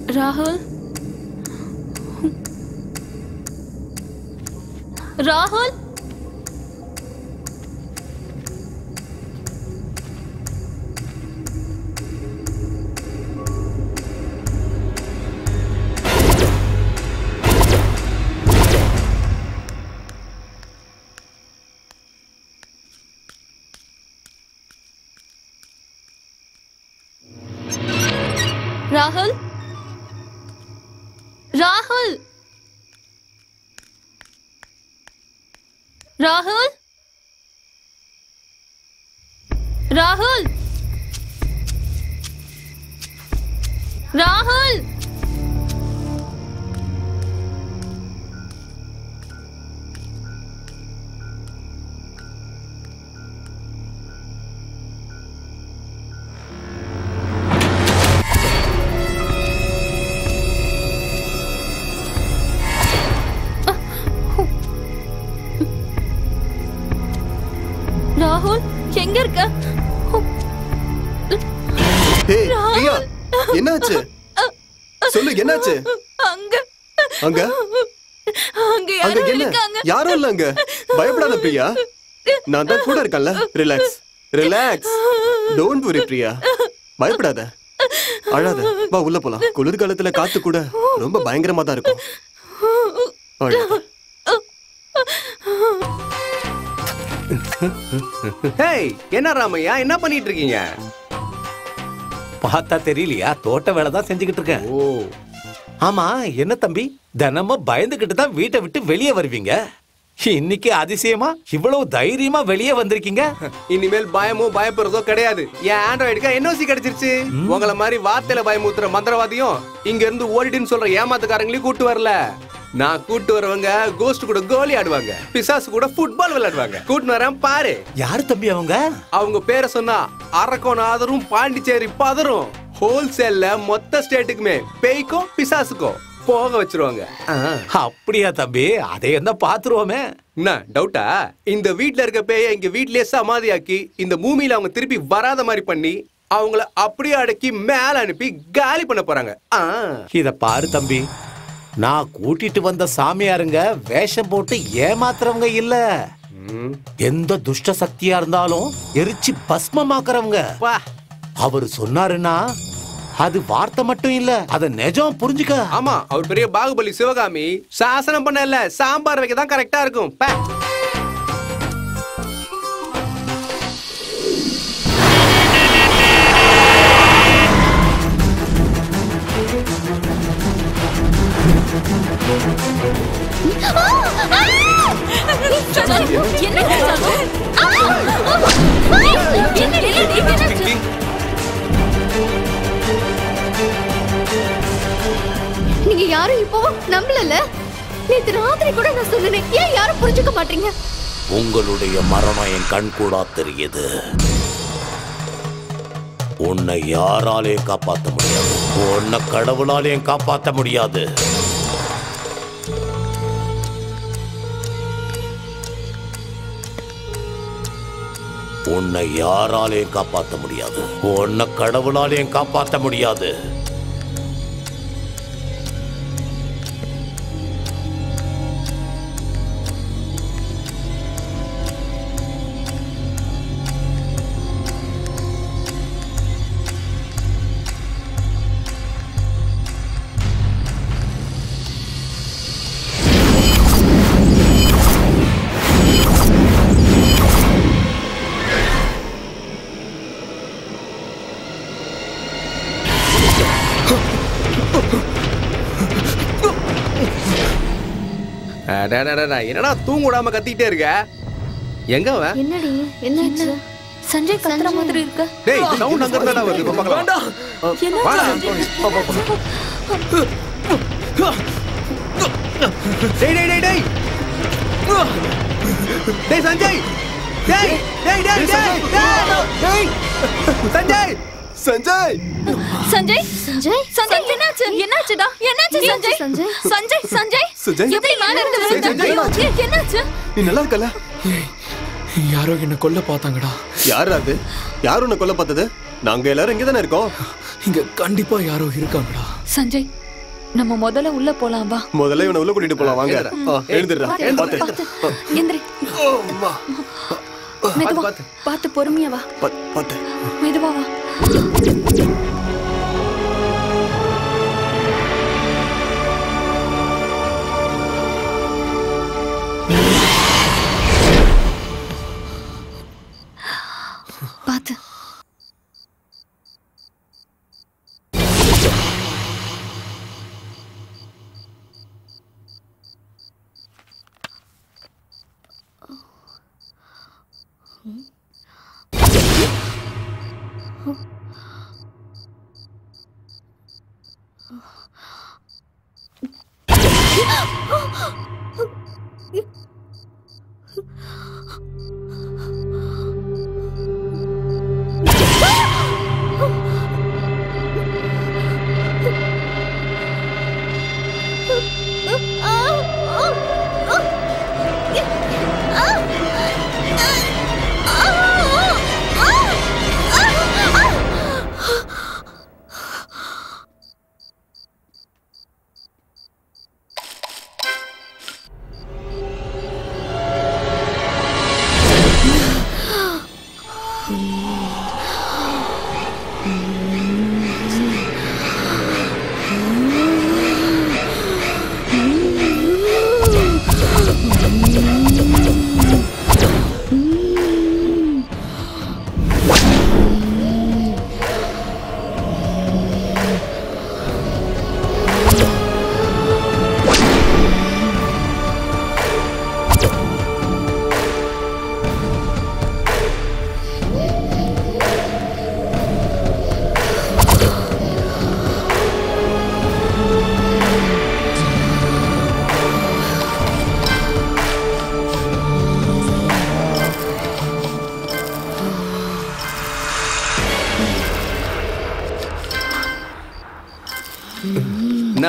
ராகுல் ராகுல் ராகுல் ராகுல் ராகுல் ராகுல் ராகுல் ராகுல் எங்க இருக்க ஏய் பிரியா என்னாச்சு சொல்லு என்னாச்சு அங்க அங்க அங்க அங்க யாரோ என்ன இருக்காங்க யாரும் இல்ல அங்க பயப்படாத பிரியா நான் தான் கூட இருக்கேன்ல relax relax don't worry Priya பயப்படாத அழாத வா உள்ள போலாம் குளிர்காலத்துல காத்து கூட ரொம்ப பயங்கரமா தான் இருக்கும் அழாத. ஹேய் என்ன ராமையா என்ன பண்ணிட்டு இருக்கீங்க பார்த்தா தெரியலையா தோட்ட வேலை தான் செஞ்சுக்கிட்டு இருக்கேன் ஓ ஆமா என்ன தம்பி, தினமும் பயந்துகிட்டு தான் வீட்டை விட்டு வெளியே வருவீங்க. இன்னைக்கு அதிசயமா இவ்வளவு தைரியமா வெளியே வந்திருக்கீங்க. இனிமேல் பயமோ பயப்படுறதோ கிடையாது. என் ஆண்ட்ராய்டுக்கு என்ஓசி கிடைச்சிருச்சு. உங்களை மாதிரி வார்த்தையில பயமுத்துற மந்திரவாதியும் இங்க இருந்து ஓடிடுன்னு சொல்ற ஏமாத்துக்காரங்களையும் கூட்டு வரல. நான் கூட்டு வரவங்க கோஸ்ட் கூட கோலி ஆடுவாங்க, பிசாசு கூட ஃபுட்பால் விளையாடுவாங்க. கூட்டு வரேன் பாரு. யாரு தம்பி அவங்க? அவங்க பேரை சொன்னா அரக்கோணம் ஆதரும் பாண்டிச்சேரி பதரும். ஹோல்சேல்ல மொத்த ஸ்டேட்டுக்குமே பேய்க்கும் பிசாசுக்கும் போக வச்சிருவாங்க. அப்படியா தம்பி? அதை என்ன பாத்துருவோமே. என்ன டவுட்டா? இந்த வீட்ல இருக்க பேய இங்க வீட்லயே சமாதியாக்கி இந்த பூமியில அவங்க திருப்பி வராத மாதிரி பண்ணி அவங்கள அப்படியே அடக்கி மேல அனுப்பி காலி பண்ண போறாங்க. இத பாரு தம்பி, நான் கூட்டிட்டு வந்த சாமியாருங்க வேஷம் போட்டு ஏமாத்துறவங்க இல்ல. எந்த துஷ்ட சக்தியா இருந்தாலும் எரிச்சு பஸ்மமாக்குறவங்க. அவரு சொன்னாருன்னா அது வார்த்தை மட்டும் இல்ல, அத நிஜம் புரிஞ்சுக்க. ஆமா, அவர் பெரிய பாகுபலி சிவகாமி. சாசனம் பண்ண இல்ல, சாம்பார் வைக்க தான் கரெக்டா இருக்கும். நீங்க யாரும் இப்போ நம்பலல? நேத்து ராத்திரி கூட நான் சொன்னேன், ஏன் யாரும் புரிஞ்சுக்க மாட்டீங்க? உங்களுடைய மரணம் என் கண் கூட தெரியுது. உன்னை யாராலையும் காப்பாற்ற முடியாது, உன்னை கடவுளாலையும் காப்பாற்ற முடியாது. உன்னை யாராலையும் காப்பாற்ற முடியாது, உன்னை கடவுளாலையும் காப்பாற்ற முடியாது. என்னடா தூங்குடாம கத்திட்டே இருக்க? எங்க அவன்? என்னடி என்னாச்சு? சஞ்சய் கத்துற மாதிரி இருக்கு. டேய் சவுண்ட் அங்க இருந்தா வருது. பார்க்கலாம். வாடா. டேய் டேய் டேய் டேய். டேய் சஞ்சய். டேய் டேய் டேய் டேய். டேய் சஞ்சய். சஞ்சய் சஞ்சய் சஞ்சய் சஞ்சய் என்னாச்சு? என்னாச்சுடா? என்னாச்சு சஞ்சய்? சஞ்சய் சஞ்சய் சஞ்சய் சஞ்சய் எப்படி மேல இருந்து விழுந்த? என்னாச்சு? நீ நல்லா இருக்கல? யாரோ என்ன கொல்ல பார்த்தாங்கடா. யார் அது? யார் உன்னை கொல்ல பார்த்தது? நாங்க எல்லாரும் இங்க தானே இருக்கோம். இங்க கண்டிப்பா யாரோ இருக்காங்கடா. சஞ்சய் நம்ம முதல்ல உள்ள போலாம் வா. முதல்ல இவனை உள்ள கூட்டிட்டு போலாம் வாங்க. எழுந்திரா. பாத்து எந்திரி. மெதுவா பாத்து பொறுமையா வா. பாத்து மெதுவா வா. பாத்து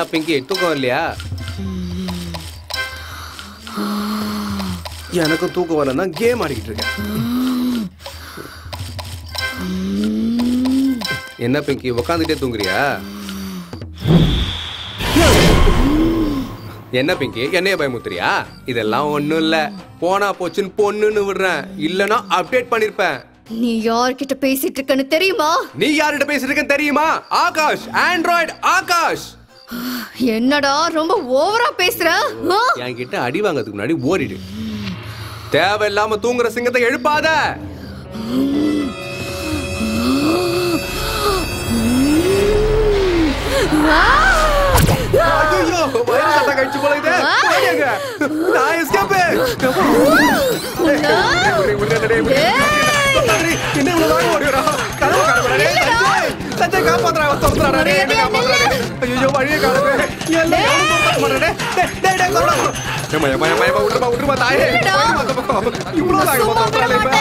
என்ன பிங்கி தூக்கம் இல்லையா? எனக்கும் தூக்கம் வரலன்னா கேம் ஆடிக்கிட்டு இருக்கேன். என்ன பிங்கி உக்காந்துட்டே தூங்குறியா? என்ன பிங்கி என்னைய பயமுத்துறியா? இதெல்லாம் ஒண்ணும் இல்ல, போனா போச்சுன்னு பொண்ணுன்னு விடுறேன், இல்லனா அப்டேட் பண்ணிருப்பேன். நீ யார்கிட்ட பேசிட்டு இருக்கன்னு தெரியுமா? நீ யார்கிட்ட பேசிட்டு இருக்கன்னு தெரியுமா? ஆகாஷ், ஆண்ட்ராய்டு ஆகாஷ். என்னடா ரொம்ப ஓவரா பேசுற? என்கிட்ட அடி வாங்கிறதுக்கு முன்னாடி ஓடிடு. தேவையில்லாம தூங்குற சிங்கத்தை எழுப்பாத. ஐயோ வயிறு சத்தம் கழிச்சு போல இது. ஓடிங்க. நான் எஸ்கேப். என்ன இவ்வளவு வேகம் ஓடுறா? கனவு காணுடா. சஞ்சய் காப்பாத்துறா, தோத்துறா. டேய் என்ன காப்பாத்துறா? ஐயோ வழியே காணுமே. எல்லாம் எவனும் தோத்த மாட்டேடே. டேய் டேய் தோறா. ஏமா விட்டுருமா தாயே. இவ்வளவு வேகமா தோத்துறாளே இப்ப.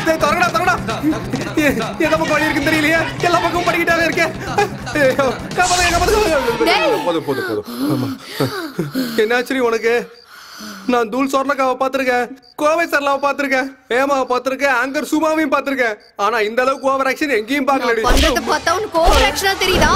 டேய் தோறடா. எந்த பக்கம் வழி இருக்குன்னு தெரியலையே. எல்லா பக்கமும் படிக்கிட்டாவே இருக்கேன். போதும். என்னாச்சு உனக்கு? நான் தூள் சொர்ணக்காவை பாத்திருக்கேன், கோவை சரளாவை பாத்திருக்கேன், ஏமாவை பாத்திருக்கேன், அங்கர் சுமாவையும் பாத்திருக்கேன். ஆனா இந்த அளவுக்கு ஓவர் ஆக்ஷன் எங்கேயும் பாக்கலடி. பண்றத பார்த்தா உனக்கு ஓவர் ஆக்ஷனா தெரியுதா?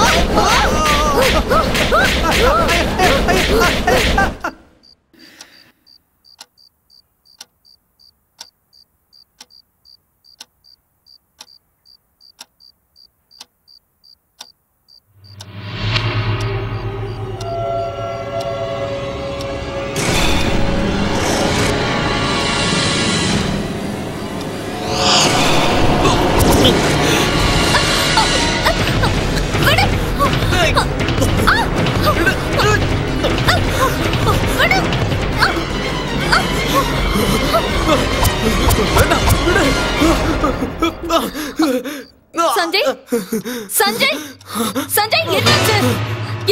சஞ்சய் சஞ்சய் சஞ்சய் என்னாச்சு?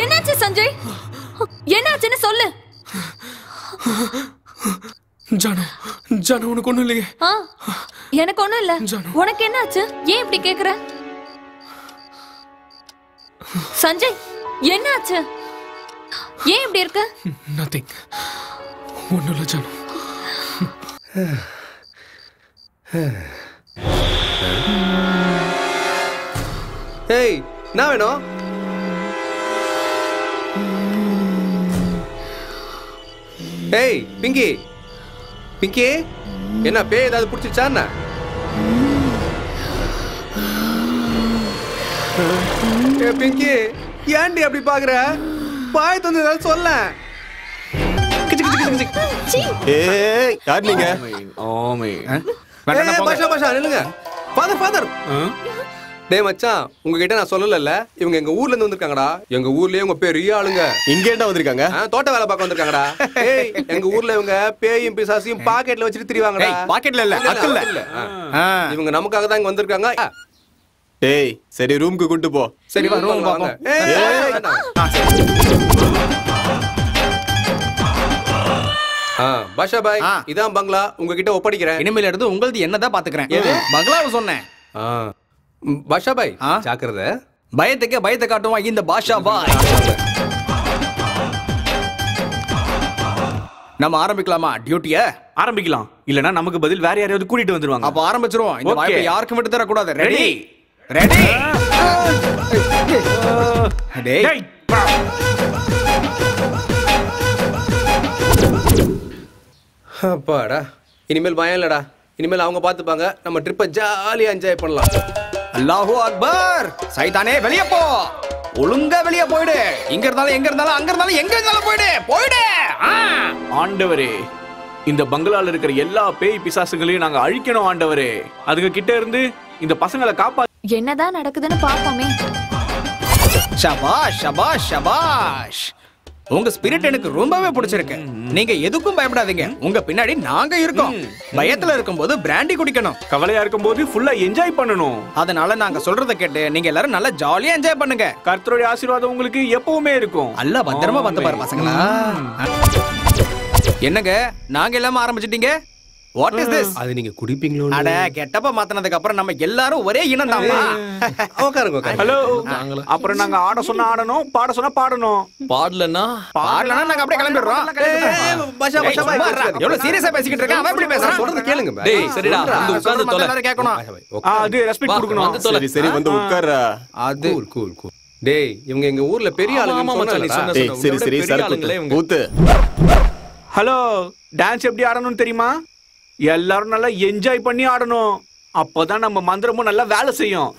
என்னாச்சு சஞ்சய்? என்னாச்சுன்னு சொல்லு. ஜானு உனக்கு ஒண்ணும் இல்லையே? எனக்கு ஒண்ணும் இல்ல. உனக்கு என்னாச்சு? ஏன் இப்படி கேக்குற? சஞ்சய் என்னாச்சு? ஏன் இப்படி இருக்க? நதிங், ஒண்ணும் இல்ல ஜானு. ஏய் என்ன வேணும்? ஏய் பிங்கி என்ன பேய் ஏதாவது பிடிச்சிச்சா? பிங்கி ஏன்டி அப்படி பாக்குற? பாய் தந்து ஏதாவது சொல்ல. ஏய் யார் நீங்க? பாஷா நில்லுங்க. ஃபாதர் டேய் மச்சான், உங்ககிட்ட நான் சொல்லல, இவங்க எங்க ஊர்ல இருந்து வந்திருக்காங்கடா. எங்க ஊர்லயே உங்க பெரிய ஆளுங்க. இங்க என்ன வந்திருக்காங்க? தோட்ட வேலை பார்க்க வந்திருக்காங்கடா. ஏய் எங்க ஊர்ல இவங்க பேயும் பிசாசையும் பாக்கெட்ல வச்சிட்டு திரிவாங்கடா. பாக்கெட்ல இல்ல, அக்கல்ல. இவங்க நமக்காக தான் இங்க வந்திருக்காங்க. டேய் சரி ரூமுக்கு கூட்டி போ. சரி வா ரூம் வாங்க. பாஷா பாய், இதான் பங்களா, உங்ககிட்ட ஒப்படைக்கிறேன். இனிமேல் எடுத்து உங்களது என்னதான் பாத்துக்கிறேன். பங்களாவை சொன்னேன். பாஷா பாய் ஜாக்கிரதை. பயத்துக்கு பயத்தை காட்டுவான் இந்த பாஷா பாய். நம்ம ஆரம்பிக்கலாமா டியூட்டிய? ஆரம்பிக்கலாம். இல்லனா நமக்கு பதில் வேற யாரையாவது கூட்டிட்டு வந்துருவாங்க. அப்ப ஆரம்பிச்சிருவோம். இந்த வாய்ப்பை யாருக்கும் விட்டு தர கூடாது. Ready ready. டேய் அப்பாடா, இனிமேல் பயம் இல்லடா. இனிமேல் அவங்க பாத்துப்பாங்க. நம்ம ட்ரிப்பை ஜாலியா என்ஜாய் பண்ணலாம். அல்லாஹு அக்பர். சைதானே வெளியே போ. ஒழுங்கா வெளியே போயிடு. இங்க இருந்தாலும் எங்க இருந்தாலும் அங்க இருந்தாலும் எங்க இருந்தாலும் போயிடு. ஆண்டவரே, இந்த பங்களால இருக்கிற எல்லா பேய் பிசாசுகளையும் நாங்க அழிக்கணும் ஆண்டவரே. அதுங்க கிட்ட இருந்து இந்த பசங்களை காப்பா. என்னதான் நடக்குதுன்னு பாப்போமே. ஷபாஷ் ஷபாஷ் ஷபாஷ். உங்க ஸ்பிரிட் எனக்கு ரொம்பவே பிடிச்சிருக்கு. நீங்க எதுக்கும் பயப்படாதீங்க. உங்க பின்னாடி நாங்க இருக்கோம். பயத்துல இருக்கும்போது பிராண்டி குடிக்கணும். கவலையா இருக்கும்போது ஃபுல்லா என்ஜாய் பண்ணணும். அதனால நாங்க சொல்றத கேட்டு நீங்க எல்லாரும் நல்லா ஜாலியா என்ஜாய் பண்ணுங்க. கர்த்தருடைய ஆசீர்வாதம் உங்களுக்கு எப்பவுமே இருக்கும். அல்ல பத்திரமா பார்த்து பாரு பசங்களா. என்னங்க நாங்க எல்லாமே ஆரம்பிச்சிட்டீங்க? What is this? அது நீங்க குடிப்பீங்களோ? அட கெட்டப்ப மாத்தினதுக்கு அப்புறம் நம்ம எல்லாரும் ஒரே இனம் தான்ப்பா. உட்காருங்க. ஹலோ, அப்புறம் நாங்க ஆட சொன்னா ஆடணும், பாட சொன்னா பாடணும். பாடலன்னா நாங்க அப்படியே கிளம்பிடுறோம். எவ்வளவு சீரியஸா பேசிக்கிட்டு இருக்க? அவன் எப்படி பேசுறான்? சொல்றது கேளுங்க. டேய் சரிடா, வந்து உட்கார்ந்து தொலை. எல்லாரும் கேட்கணும். அது ரெஸ்பெக்ட் கொடுக்கணும். வந்து தொலை. சரி வந்து உட்கார்றா. அது கூல். டேய் இவங்க எங்க ஊர்ல பெரிய ஆளுங்க சொன்னாங்க. சரி சரக்கு ஊத்து. ஹலோ, டான்ஸ் எப்படி ஆடணும்னு தெரியுமா? எல்லாரும் நல்லா என்ஜாய் பண்ணி ஆடணும். அப்பதான் நம்ம மந்திரமும் நல்லா வேலை செய்யும்.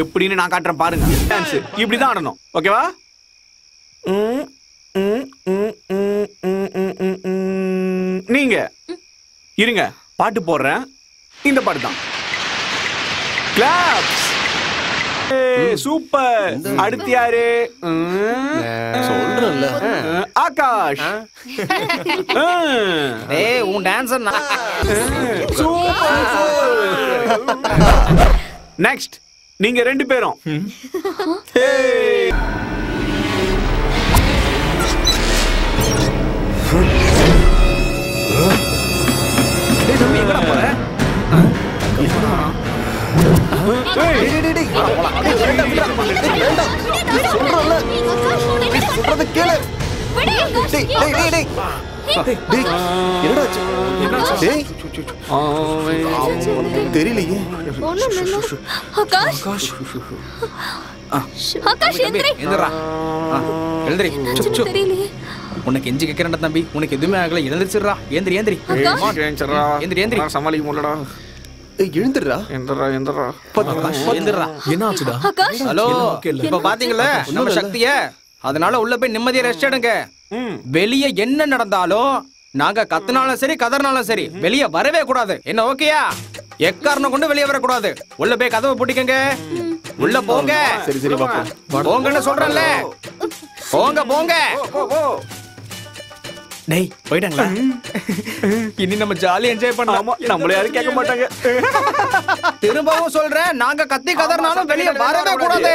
எப்படின்னு நான் காட்டுறேன் பாருங்க. டான்ஸ் இப்படிதான் ஆடணும். ஓகேவா? நீங்க இருங்க, பாட்டு போடுறேன். இந்த பாட்டு தான். கிளாப்ஸ். சூப்பர். அடுத்து யாரு? சொல்றேன்ல. ஆகாஷ். ஏய் உன் டான்சர் நெக்ஸ்ட் நீங்க 2 பேரும். எங்கடா போற? தெரியலையே. உனக்கு எஞ்சி கேட்கிறேன்டா தம்பி. உனக்கு எதுவுமே ஆகல. எழுந்திருச்சுடா. ஏந்திரி சமாளிக்க முடியலடா. எழுந்துடுறா. என்னாச்சுடா? ஹலோ, இப்ப பாத்தீங்களா நம்ம சக்திய? அதனால உள்ள போய் நிம்மதியா ரெஸ்ட் எடுங்க. வெளியே என்ன நடந்தாலும் நாங்க கத்துனாலும் சரி கதறினாலும் சரி வெளியே வரவே கூடாது. என்ன ஓகேயா? எக்காரணம் கொண்டு வெளியே வரக்கூடாது. உள்ள போய் கதவை பூட்டிக்கங்க. உள்ள போங்க. சரி போங்கன்னு சொல்றேன்ல. போங்க. டேய் போயிட்டாங்களா? இனி நம்ம ஜாலியா என்ஜாய் பண்ணலாம். நம்மள யாரும் கேட்க மாட்டாங்க. திரும்பவும் சொல்றேன், நாங்க கத்தி கதறினாலும் வெளியே வரவே கூடாது.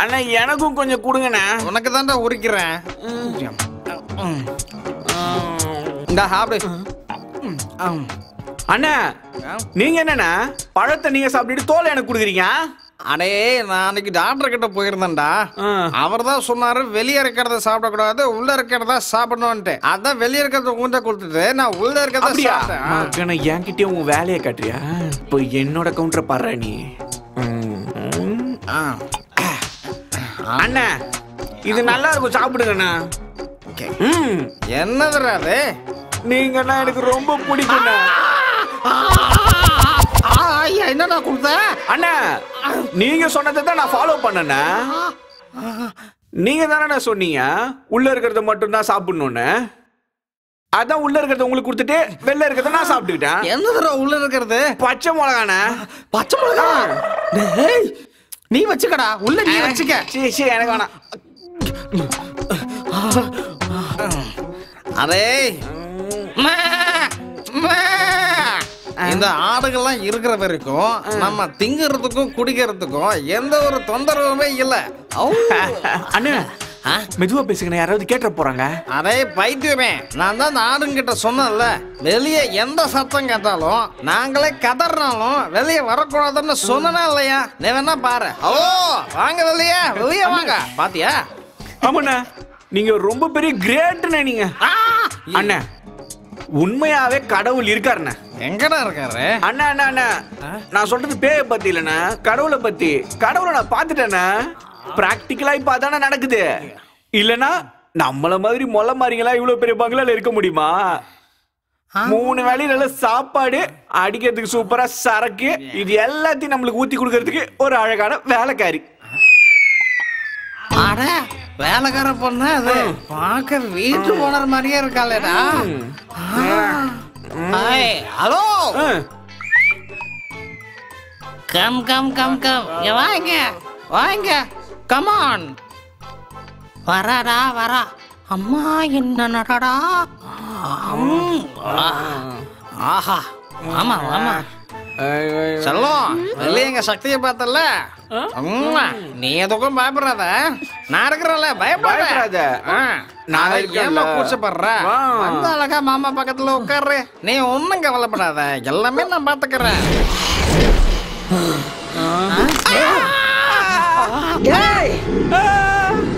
அண்ணா எனக்கும் கொஞ்சம் கொடுங்கண்ணா. உனக்கு தான்டா உரிக்கிறேன். இந்த சாப்பிடு. அண்ணா நீங்க என்னண்ணா பழத்தை நீங்க சாப்பிட்டுட்டு தோலை எனக்கு கொடுக்குறீங்க? அடே நான் அன்னைக்கு டாக்டர் கிட்ட போயிருந்தேன்டா. அவர் தான் சொன்னாரு வெளியே இருக்கிறத சாப்பிடக்கூடாது, உள்ள இருக்கிறதா சாப்பிடணும்ட்டு. அதான் வெளியே இருக்கிறத உங்கள்கிட்ட கொடுத்துட்டு நான் உள்ள இருக்கிறத சாப்பிட்டேன். என்கிட்டயே உன் வேலையை காட்டுறியா? இப்போ என்னோட கவுண்டரை பாரு நீ. அண்ணா இது நல்லா இருக்கும், சாப்பிடுங்கண்ணா. என்னதுடா அது? நீங்கன்னா எனக்கு ரொம்ப பிடிக்கும். என்னடா கொடுத்த? அண்ணா நீங்க சொன்னதை தான் நான் ஃபாலோ பண்ணேண்ணா. நீங்க தானே சொன்னீங்க உள்ள இருக்கிறத மட்டும் தான் சாப்பிடணும்னு. அதான் உள்ள இருக்கிறத உங்களுக்கு கொடுத்துட்டு வெளில இருக்கிறத நான் சாப்பிட்டுக்கிட்டேன். என்னதுடா உள்ள இருக்கிறது? பச்சை மிளகாண்ணா. பச்சை மிளகா? நீ வச்சுக்கடா, உள்ள நீ வச்சுக்க. சரி எனக்கு வேணாம். அதே இந்த ஆடுகள்லாம் இருக்கிற வரைக்கும் நம்ம திங்கிறதுக்கும் குடிக்கிறதுக்கும் எந்த ஒரு தொந்தரவுமே இல்ல. அண்ணா மெதுவா பேசுங்க, யாராவது கேட்ட போறாங்க. அதே பைத்தியமே, நான் தான் ஆடுங்கிட்ட சொன்னேன்ல, வெளியே எந்த சத்தம் கேட்டாலும் நாங்களே கதறினாலும் வெளியே வரக்கூடாதுன்னு சொன்னா இல்லையா? நீ வேணா பாரு. ஓ வாங்க வெளியே வாங்க. பாத்தியா? ஆமாண்ணா நீங்க ரொம்ப பெரிய கிரேட்ண்ணா நீங்க. அண்ணா உண்மையாவே கடவுள் இருக்காருண்ணா. எங்கடா இருக்காரு? அண்ணா அண்ணா அண்ணா நான் சொல்றது பேய பத்தி இல்லண்ணா, கடவுளை பத்தி. கடவுளை நான் பாத்துட்டேண்ணா. பிராக்டிக்கலா இப்ப அதானே நடக்குது. இல்லனா நம்மள மாதிரி மொல்ல மாதிரிங்களா இவ்வளவு பெரிய பங்களால இருக்க முடியுமா? 3 வேளையும் நல்ல சாப்பாடு, அடிக்கிறதுக்கு சூப்பரா சரக்கு, இது எல்லாத்தையும் நம்மளுக்கு ஊத்தி கொடுக்கறதுக்கு ஒரு அழகான வேலைக்காரி. அட வேலைக்கார பொண்ணு அது. பார்க்க வீட்டு ஓனர் மாதிரியே இருக்காளேடா. Hello come come come come வாங்க கமான். வரா அம்மா என்ன நடடா. ஆஹா ஆமா ஆமா செல்லம் வெளியே எங்க சக்தியை பார்த்தல நீ எதுக்கும் பயப்படாத நான் இருக்கிறேன்ல பயப்படாத நான் ஏமா கூச்சப்படுற அந்த அழகா மாமா பக்கத்துல உட்கார்ற நீ ஒன்னும் கவலைப்படாத எல்லாமே நான் பாத்துக்கிறேன்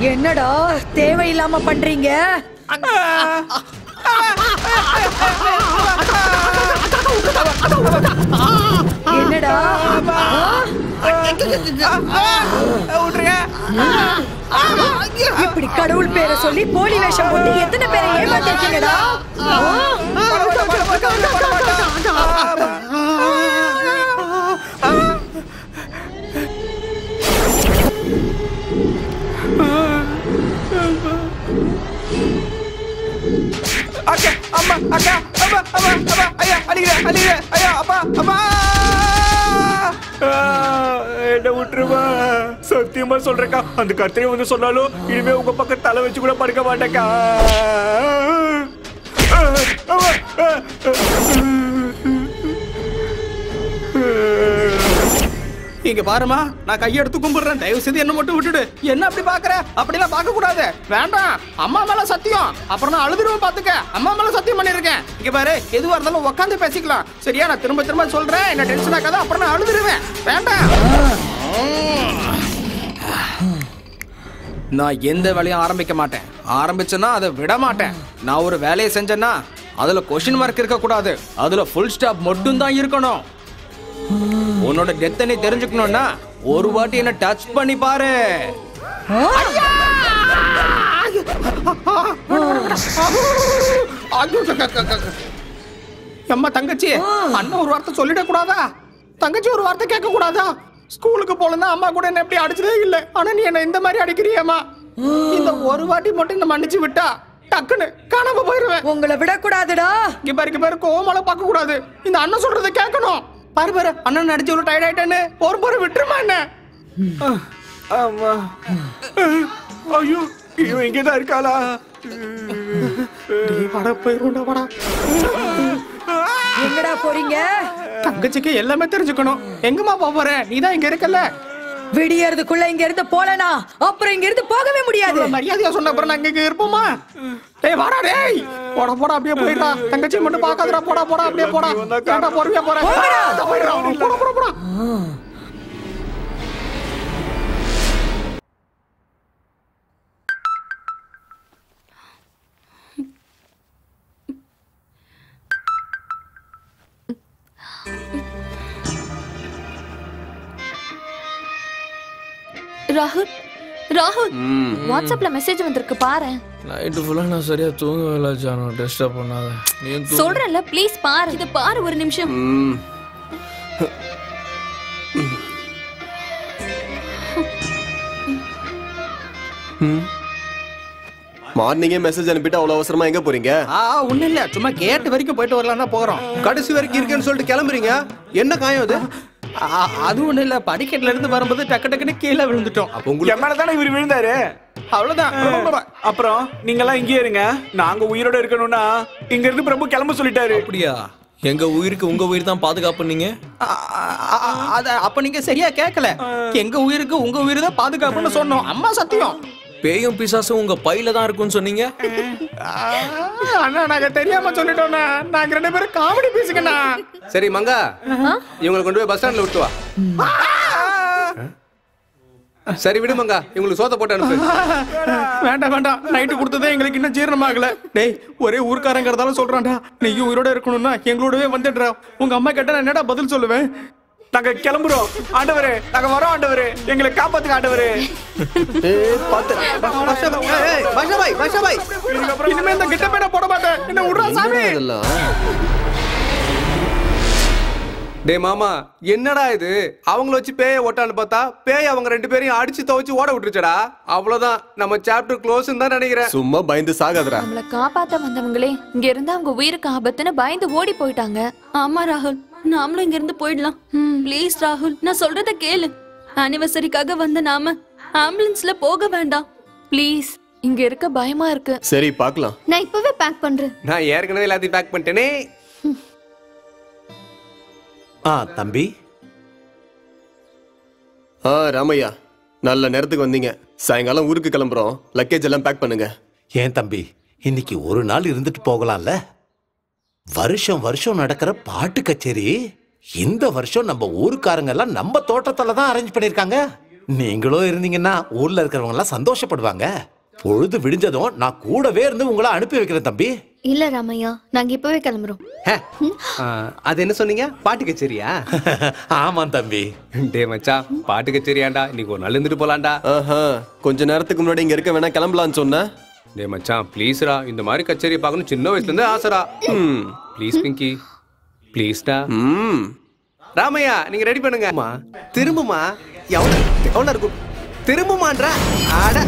என்னடா தேவையில்லாம பண்றீங்க என்னடா இப்படி கடவுள் பேரை சொல்லி போலி வேஷம் போட்டு எத்தனை பேரை ஏமாத்திருக்கீங்கடா அக்கா அம்மா அக்கா அம்மா அம்மா அம்மா ஐயா அடிங்க ஐயா அப்பா அம்மா என்ன விட்டுருவா சத்தியமா சொல்றேக்கா அந்த கத்திரியை வந்து சொன்னாலும் இனிமே உங்க பக்கம் தலை வச்சு கூட படுக்க மாட்டேக்கா இங்க பாருமா நான் கையெடுத்து கும்பிடுறேன் தயவு செய்து என்ன மட்டும் விட்டுடு என்ன அப்படி பாக்குற அப்படிலாம் பார்க்க கூடாது வேண்டாம் அம்மா மேல சத்தியம் அப்புறம் நான் அழுதுருவேன் பாத்துக்க அம்மா மேல சத்தியம் பண்ணிருக்கேன் இங்க பாரு எதுவா இருந்தாலும் உட்காந்து பேசிக்கலாம் சரியா நான் திரும்ப திரும்ப சொல்றேன் என்ன டென்ஷன் ஆகாத அப்புறம் நான் அழுதுருவேன் வேண்டாம் நான் எந்த வேலையும் ஆரம்பிக்க மாட்டேன் ஆரம்பிச்சேன்னா அதை விட மாட்டேன் நான் ஒரு வேலையை செஞ்சேன்னா அதுல கொஸ்டின் மார்க் இருக்க கூடாது அதுல ஃபுல் ஸ்டாப் மட்டும் தான் இருக்கணும் உன்னோட டெத்தை நீ தெரிஞ்சுக்கணும்னா ஒரு வாட்டி என்ன டச் பண்ணி பாரு அம்மா தங்கச்சி அண்ணன் ஒரு வார்த்தை சொல்லிட கூடாதா தங்கச்சி ஒரு வார்த்தை கேட்க கூடாதா ஸ்கூலுக்கு போலன்னா அம்மா கூட என்ன எப்படி அடிச்சதே இல்லை ஆனா நீ என்ன இந்த மாதிரி அடிக்கிறியம்மா இந்த ஒரு வாட்டி மட்டும் இந்த மன்னிச்சு விட்டா டக்குன்னு காணாம போயிருவேன் உங்களை விடக்கூடாதுடா இங்க பாரு கோமால பார்க்க கூடாது இந்த அண்ணன் சொல்றதை கேட்கணும் பாரு பாரு அண்ணன் அடிச்சு ஒரு டயர்ட் ஆயிட்டானே போற விட்டுருமா என்ன ஆமா ஐயோ இவன் இங்கதான் இருக்காளா வட போயிருண்டா வடா எங்கடா போறீங்க தங்கச்சிக்கு எல்லாமே தெரிஞ்சுக்கணும் எங்கம்மா போற நீதான் இங்க இருக்கல விடியறதுக்குள்ள இங்க இருந்து போலனா அப்புறம் இங்க இருந்து போகவே முடியாது மரியாதையா சொன்ன அப்புறம் நாங்க இங்க இருப்போமா டேய் வாடா டேய் போடா அப்படியே போயிடா தங்கச்சி மட்டும் பாக்காதடா போடா அப்படியே போடா கேட்டா பொறுமையா போடா ராகுல் ராகுல் வாட்ஸ்அப்ல மெசேஜ் வந்திருக்கு பாரு நைட்டு ஃபுல்லா நான் சரியா தூங்கவே இல்லை ஜானு டிஸ்டர்ப் பண்ணாத நீ சொல்றேன்ல ப்ளீஸ் பாரு இத பாரு ஒரு நிமிஷம் மார்னிங்கே மெசேஜ் அனுப்பிட்டு அவ்வளவு அவசரமா எங்க போறீங்க ஒண்ணு இல்ல சும்மா கேட் வரைக்கும் போயிட்டு வரலாம் தான் போறோம் கடைசி வரைக்கும் இருக்கேன்னு சொல்லிட்டு கிளம்புறீங்க என்ன காயம் அது அது ஒண்ணு இல்ல படிக்கட்டுல இருந்து வரும்போது டக்குன்னு கீழே விழுந்துட்டோம் அப்ப உங்களுக்கு என் மேலதானே இவர் விழுந்தாரு அவ்வளவுதான் அப்புறம் நீங்க எல்லாம் இங்கே இருங்க நாங்க உயிரோட இருக்கணும்னா இங்க இருந்து பிரபு கிளம்ப சொல்லிட்டாரு அப்படியா எங்க உயிருக்கு உங்க உயிர் தான் பாதுகாப்பு நீங்க அப்ப நீங்க சரியா கேட்கல எங்க உயிருக்கு உங்க உயிர் தான் பாதுகாப்புன்னு சொன்னோம் அம்மா சத்தியம் பேயும் பிசாசும் உங்க பையில தான் இருக்கும்னு சொன்னீங்க அண்ணா நாங்க தெரியாம சொல்லிட்டோம்னா நாங்க ரெண்டு பேரும் காமெடி பேசுங்கண்ணா சரி மங்கா இவங்களை கொண்டு போய் பஸ் ஸ்டாண்ட்ல விட்டு வா சரி விடு மங்கா இவங்களுக்கு சோத்த போட்டு அனுப்பு வேண்டாம் நைட்டு கொடுத்ததே எங்களுக்கு இன்னும் ஜீரணமாகல டேய் ஒரே ஊர்க்காரங்கிறதால சொல்றான்டா நீயும் உயிரோட இருக்கணும்னா எங்களோடவே வந்துடுறா உங்க அம்மா கேட்டா நான் என்னடா பதில் சொல்லுவேன் நாங்க கிளம்புறோம் ஆண்டவரே நாங்க வரோம் ஆண்டவரே எங்களை காப்பாத்துங்க ஆண்டவரே இனிமே இந்த கிட்ட பேன போட மாட்டேன் என்ன விடுறா சாமி டே மாமா என்னடா இது அவங்கள வச்சு பேய ஓட்டான்னு பார்த்தா பேய் அவங்க ரெண்டு பேரையும் அடிச்சு துவச்சு ஓட விட்டுருச்சடா அவ்வளவுதான் நம்ம சாப்டர் க்ளோஸ் தான் நினைக்கிறேன் சும்மா பயந்து சாகாதடா நம்மள காப்பாத்த வந்தவங்களே இங்க இருந்து அவங்க உயிருக்கு ஆபத்துன்னு பயந்து ஓடி போயிட்டாங்க ஆமா ராகுல் நாமளும் இங்க இருந்து போயிடலாம் ப்ளீஸ் ராகுல் நான் சொல்றத கேளு ஆனிவர்சரிக்காக வந்த நாம ஆம்புலன்ஸ்ல போக வேண்டாம் ப்ளீஸ் இங்க இருக்க பயமா இருக்கு சரி பார்க்கலாம் நான் இப்பவே பேக் பண்றேன் நான் ஏற்கனவே எல்லாத்தையும் பேக் பண்ணிட்டேனே தம்பி. ராமையா, நல்ல நேரத்துக்கு வந்தீங்க. சாயங்காலம் ஊருக்கு கிளம்புறோம். லக்கேஜ் எல்லாம் பேக் பண்ணுங்க. ஏன் தம்பி, இன்னைக்கு ஒரு நாள் இருந்துட்டு போகலாம்ல? வருஷம் வருஷம் நடக்கிற பாட்டு கச்சேரி இந்த வருஷம் நம்ம ஊருக்காரங்க எல்லாம் நம்ம தோட்டத்துல தான் அரேஞ்ச் பண்ணிருக்காங்க. நீங்களும் இருந்தீங்கன்னா ஊர்ல இருக்கிறவங்க எல்லாம் சந்தோஷப்படுவாங்க. பொழுது விடிஞ்சதும் நான் கூடவே இருந்து உங்களை அனுப்பி வைக்கிறேன் தம்பி. இல்ல ராமையா, நாங்க இப்பவே கிளம்புறோம். அது என்ன சொன்னீங்க? பாட்டு கச்சேரியா? ஆமா தம்பி. டே மச்சான், பாட்டு கச்சேரியாண்டா? இன்னைக்கு ஒரு நாள் இருந்துட்டு போலாம்டா. கொஞ்ச நேரத்துக்கு முன்னாடி இங்க இருக்க வேணா கிளம்பலான்னு சொன்ன. டே மச்சான் ப்ளீஸ்ரா, இந்த மாதிரி கச்சேரி பார்க்கணும் சின்ன வயசுல இருந்து ஆசைடா. ப்ளீஸ் பிங்கி, ப்ளீஸ்டா. ராமையா, நீங்க ரெடி பண்ணுங்க. திரும்புமா? எவ்வளவு இருக்கும்? திரும்புமான்றா? ஆட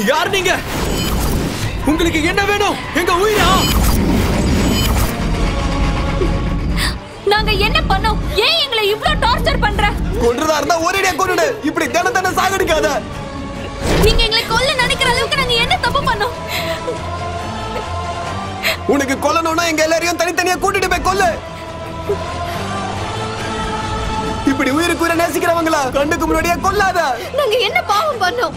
யார் நீங்க? உங்களுக்கு என்ன வேணும்? எங்க உயிரா? நாங்க என்ன பண்ணோம்? ஏன் எங்களை இவ்ளோ டார்ச்சர் பண்ற? கொன்றதா இருந்தா ஒரேடியா கொன்னுடு. இப்படி தின சாகடிக்காத. நீங்க எங்களை கொல்ல நினைக்கிற அளவுக்கு நாங்க என்ன தப்பு பண்ணோம்? உனக்கு கொல்லணும்னா எங்க எல்லாரையும் தனித்தனியா கூட்டிட்டு போய் கொல்லு. இப்படி உயிருக்கு உயிரை நேசிக்கிறவங்களா கண்ணுக்கு முன்னாடியே கொல்லாத. நாங்க என்ன பாவம் பண்ணோம்?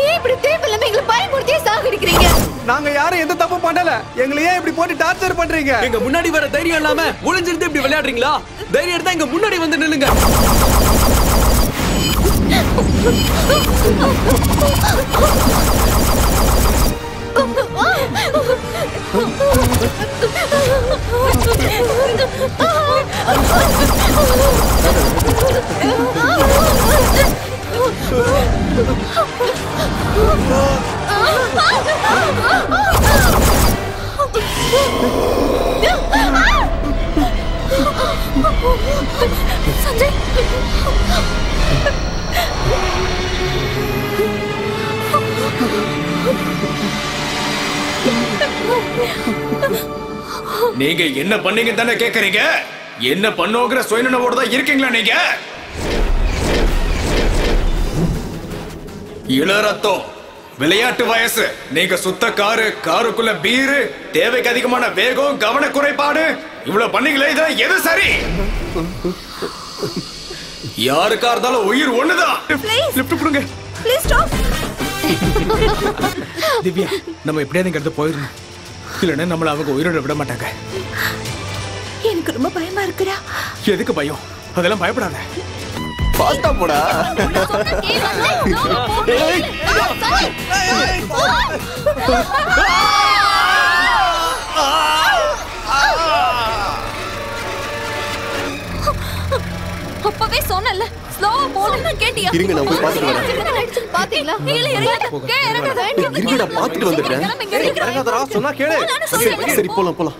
ஏன் இப்படி தேவையில்லாம எங்களை பயமுறுத்தியே சாகடிக்கிறீங்க? நாங்க யாரும் எந்த தப்பு பண்ணல. எங்களை ஏன் இப்படி போட்டு டார்ச்சர் பண்றீங்க? எங்க முன்னாடி வர தைரியம் இல்லாம ஒளிஞ்சிருந்து இப்படி விளையாடுறீங்களா? தைரியம் இருந்தா எங்க முன்னாடி வந்து நில்லுங்க. சஞ்சய், நீங்க என்ன பண்ணீங்க தானே கேக்குறீங்க? என்ன பண்ணோங்கிற சுயநினைவோட தான் இருக்கீங்களா நீங்க? இளரத்தம், விளையாட்டு வயசு, நீங்க சுத்த காருக்குள்ள பீரு, தேவைக்கு அதிகமான வேகம், கவன குறைபாடு, இவ்வளவு பண்ணீங்களே, இதான் எது சரி? யாருக்கா இருந்தாலும் உயிர் ஒண்ணுதான். லிஃப்ட் கொடுங்க. Please stop. திவ்யா, நம்ம எப்படியாவது இங்க இருந்து போயிடணும். இல்லைன்னா நம்மள அவங்க உயிரோட விட மாட்டாங்க. எனக்கு ரொம்ப பயமா இருக்குடா. எதுக்கு பயம்? அதெல்லாம் பயப்படாத. பாஸ்டா போடா. அப்பவே சொன்னல, ஸ்லோவா போடுன்னு கேட்டியா? இருங்க, நான் போய் பாத்துட்டு வரேன். பாத்தீங்களா? இல்ல இறங்காத. இருங்கடா, பாத்துட்டு வந்துட்டேன். இறங்காதடா, சொன்னா கேளு. சரி, போலாம் போலாம்.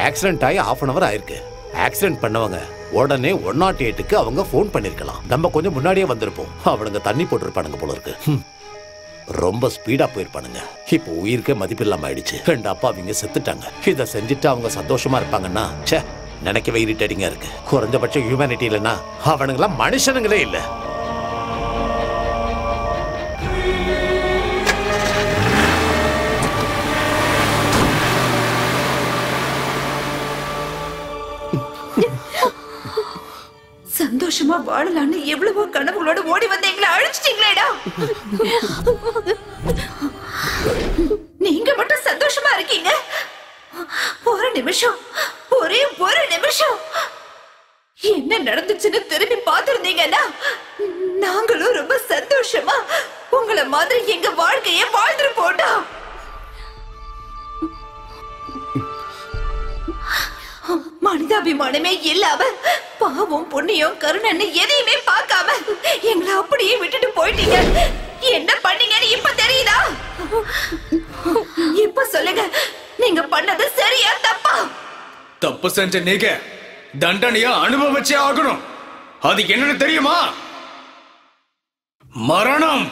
ஆக்சிடென்ட் ஆகி 1/2 hour ஆயிருக்கு. ஆக்சிடென்ட் பண்ணவங்க உடனே 108க்கு அவங்க ஃபோன் பண்ணிருக்கலாம். நம்ம கொஞ்சம் முன்னாடியே வந்திருப்போம். அவனுங்க தண்ணி போட்டிருப்பானுங்க போல இருக்கு. ரொம்ப ஸ்பீடா போயிருப்பானுங்க. இப்போ உயிருக்கே மதிப்பில்லாம ஆயிடுச்சு. 2 அப்பா அவங்க செத்துட்டாங்க. இதை செஞ்சுட்டு அவங்க சந்தோஷமா இருப்பாங்கன்னா நினைக்கவே இரிட்டேட்டிங்கா இருக்கு. குறைஞ்சபட்சம் ஹியூமனிட்டி இல்லைன்னா அவனுங்களாம் மனுஷனுங்களே இல்லை. சந்தோஷமா வாழலான்னு எவ்வளவோ கனவுகளோட ஓடி வந்து எங்களை அழிச்சிட்டீங்களேடா. நீங்க மட்டும் சந்தோஷமா இருக்கீங்க. ஒரு நிமிஷம், ஒரே ஒரு நிமிஷம் என்ன நடந்துச்சுன்னு திரும்பி பார்த்திருந்தீங்கன்னா நாங்களும் ரொம்ப சந்தோஷமா உங்களை மாதிரி எங்க வாழ்க்கைய வாழ்ந்துட்டு போட்டோம். மனிதாபிமானமே இல்லாம பாவம் புண்ணியம் கருணன்னு எதையுமே பார்க்காம எங்களை அப்படியே விட்டுட்டு போயிட்டீங்க. என்ன பண்ணீங்கன்னு இப்ப தெரியுதா? இப்ப சொல்லுங்க, நீங்க பண்ணது சரியா தப்பா? தப்பு செஞ்ச நீங்க தண்டனையா அனுபவிச்சே ஆகணும். அது என்னன்னு தெரியுமா? மரணம்.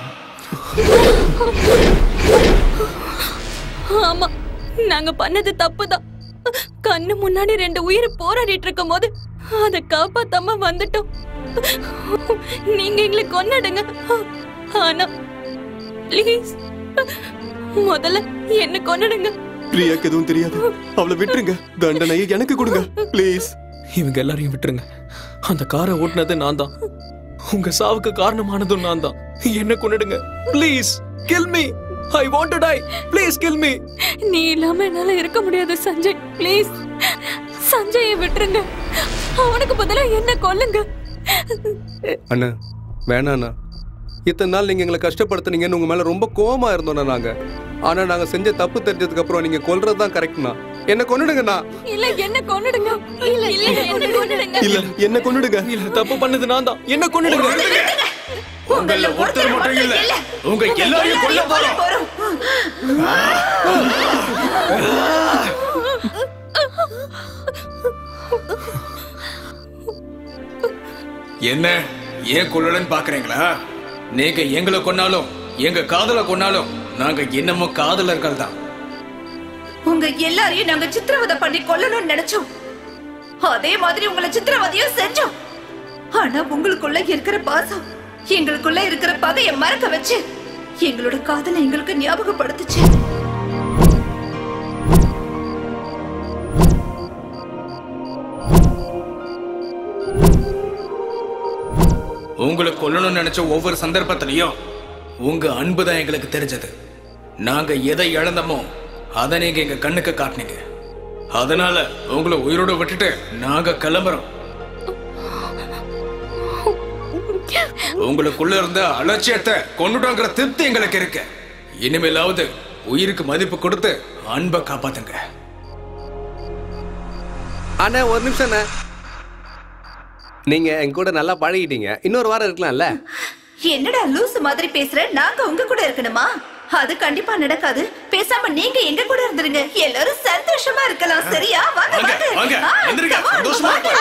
ஆமா, நாங்க பண்ணது தப்புதான். கண்ணு முன்னாடி 2 உயிர் போராடிட்டு இருக்கும் போது அதை காப்பாத்தாம வந்துட்டோம். நீங்க எங்களை கொன்னுடுங்க. ஆனா ப்ளீஸ் முதல்ல என்ன கொன்னுடுங்க. பிரியாக்கு எதுவும் தெரியாது, அவளை விட்டுருங்க. தண்டனையை எனக்கு கொடுங்க ப்ளீஸ். இவங்க எல்லாரையும் விட்டுருங்க. அந்த காரை ஓட்டுனது நான் தான். உங்க சாவுக்கு காரணமானதும் நான் தான். என்ன கொன்னுடுங்க please. Kill me. I want to die. Please kill me. நீ இல்லாம என்னால இருக்க முடியாது சஞ்சய். ப்ளீஸ் சஞ்சயை விட்டுருங்க. அவனுக்கு பதிலா என்ன கொல்லுங்க. அண்ணா வேணாண்ணா. இத்தனை நாள் நீங்க எங்களை கஷ்டப்படுத்துனீங்கன்னு உங்க மேல ரொம்ப கோவமா இருந்தோம்னா நாங்க. ஆனா நாங்க செஞ்ச தப்பு தெரிஞ்சதுக்கு அப்புறம் நீங்க கொல்றதுதான் கரெக்ட்னா. என்ன கொன்னுடுங்கண்ணா. இல்ல என்ன கொன்னுடுங்க. இல்ல இல்ல என்ன கொன்னுடுங்க. இல்ல என்ன கொன்னுடுங்க. இல்ல தப்பு பண்ணது நான் தான். என்ன கொன்னுடுங்க. உங்கள ஒருத்தர் மட்டும் இல்ல, உங்க எல்லாரையும் கொல்ல போறோம். என்ன ஏன் கொல்லலன்னு பாக்குறீங்களா? நீங்க எங்களை கொன்னாலும் எங்க காதல கொன்னாலும் நாங்க என்னமோ காதலர்கள் தான். உங்க எல்லாரையும் நாங்க சித்திரவதை பண்ணி கொல்லணும்னு நினைச்சோம். அதே மாதிரி உங்களை சித்திரவதையும் செஞ்சோம். ஆனா உங்களுக்குள்ள இருக்கிற பாசம் எங்களுக்குள்ள இருக்கிற பகையை மறக்க வச்சு எங்களோட காதலை எங்களுக்கு ஞாபகப்படுத்துச்சு. உங்களை கொல்லணும்னு நினைச்ச ஒவ்வொரு சந்தர்ப்பத்திலையும் உங்க அன்பு தான் எங்களுக்கு தெரிஞ்சது. நாங்க எதை இழந்தோமோ அதை நீங்க எங்க கண்ணுக்கு காட்டினீங்க. அதனால உங்களை உயிரோட விட்டுட்டு நாங்க கிளம்புறோம். உங்களுக்குள்ள இருந்த அலட்சியத்தை கொண்டுட்டோங்கிற திருப்தி எங்களுக்கு இருக்கு. இனிமேலாவது உயிருக்கு மதிப்பு கொடுத்து அன்பை காப்பாத்துங்க. அண்ணா ஒரு நிமிஷம் அண்ணா. நீங்க எங்க கூட நல்லா பழகிட்டீங்க. இன்னொரு வாரம் இருக்கலாம்ல? என்னடா லூசு மாதிரி பேசுற? நாங்க உங்க கூட இருக்கணுமா? அது கண்டிப்பா நடக்காது. பேசாம நீங்க எங்க கூட இருந்துருங்க. எல்லாரும் சந்தோஷமா இருக்கலாம். சரியா? வாங்க வாங்க. எந்திரிங்க. சந்தோஷமா இருங்க.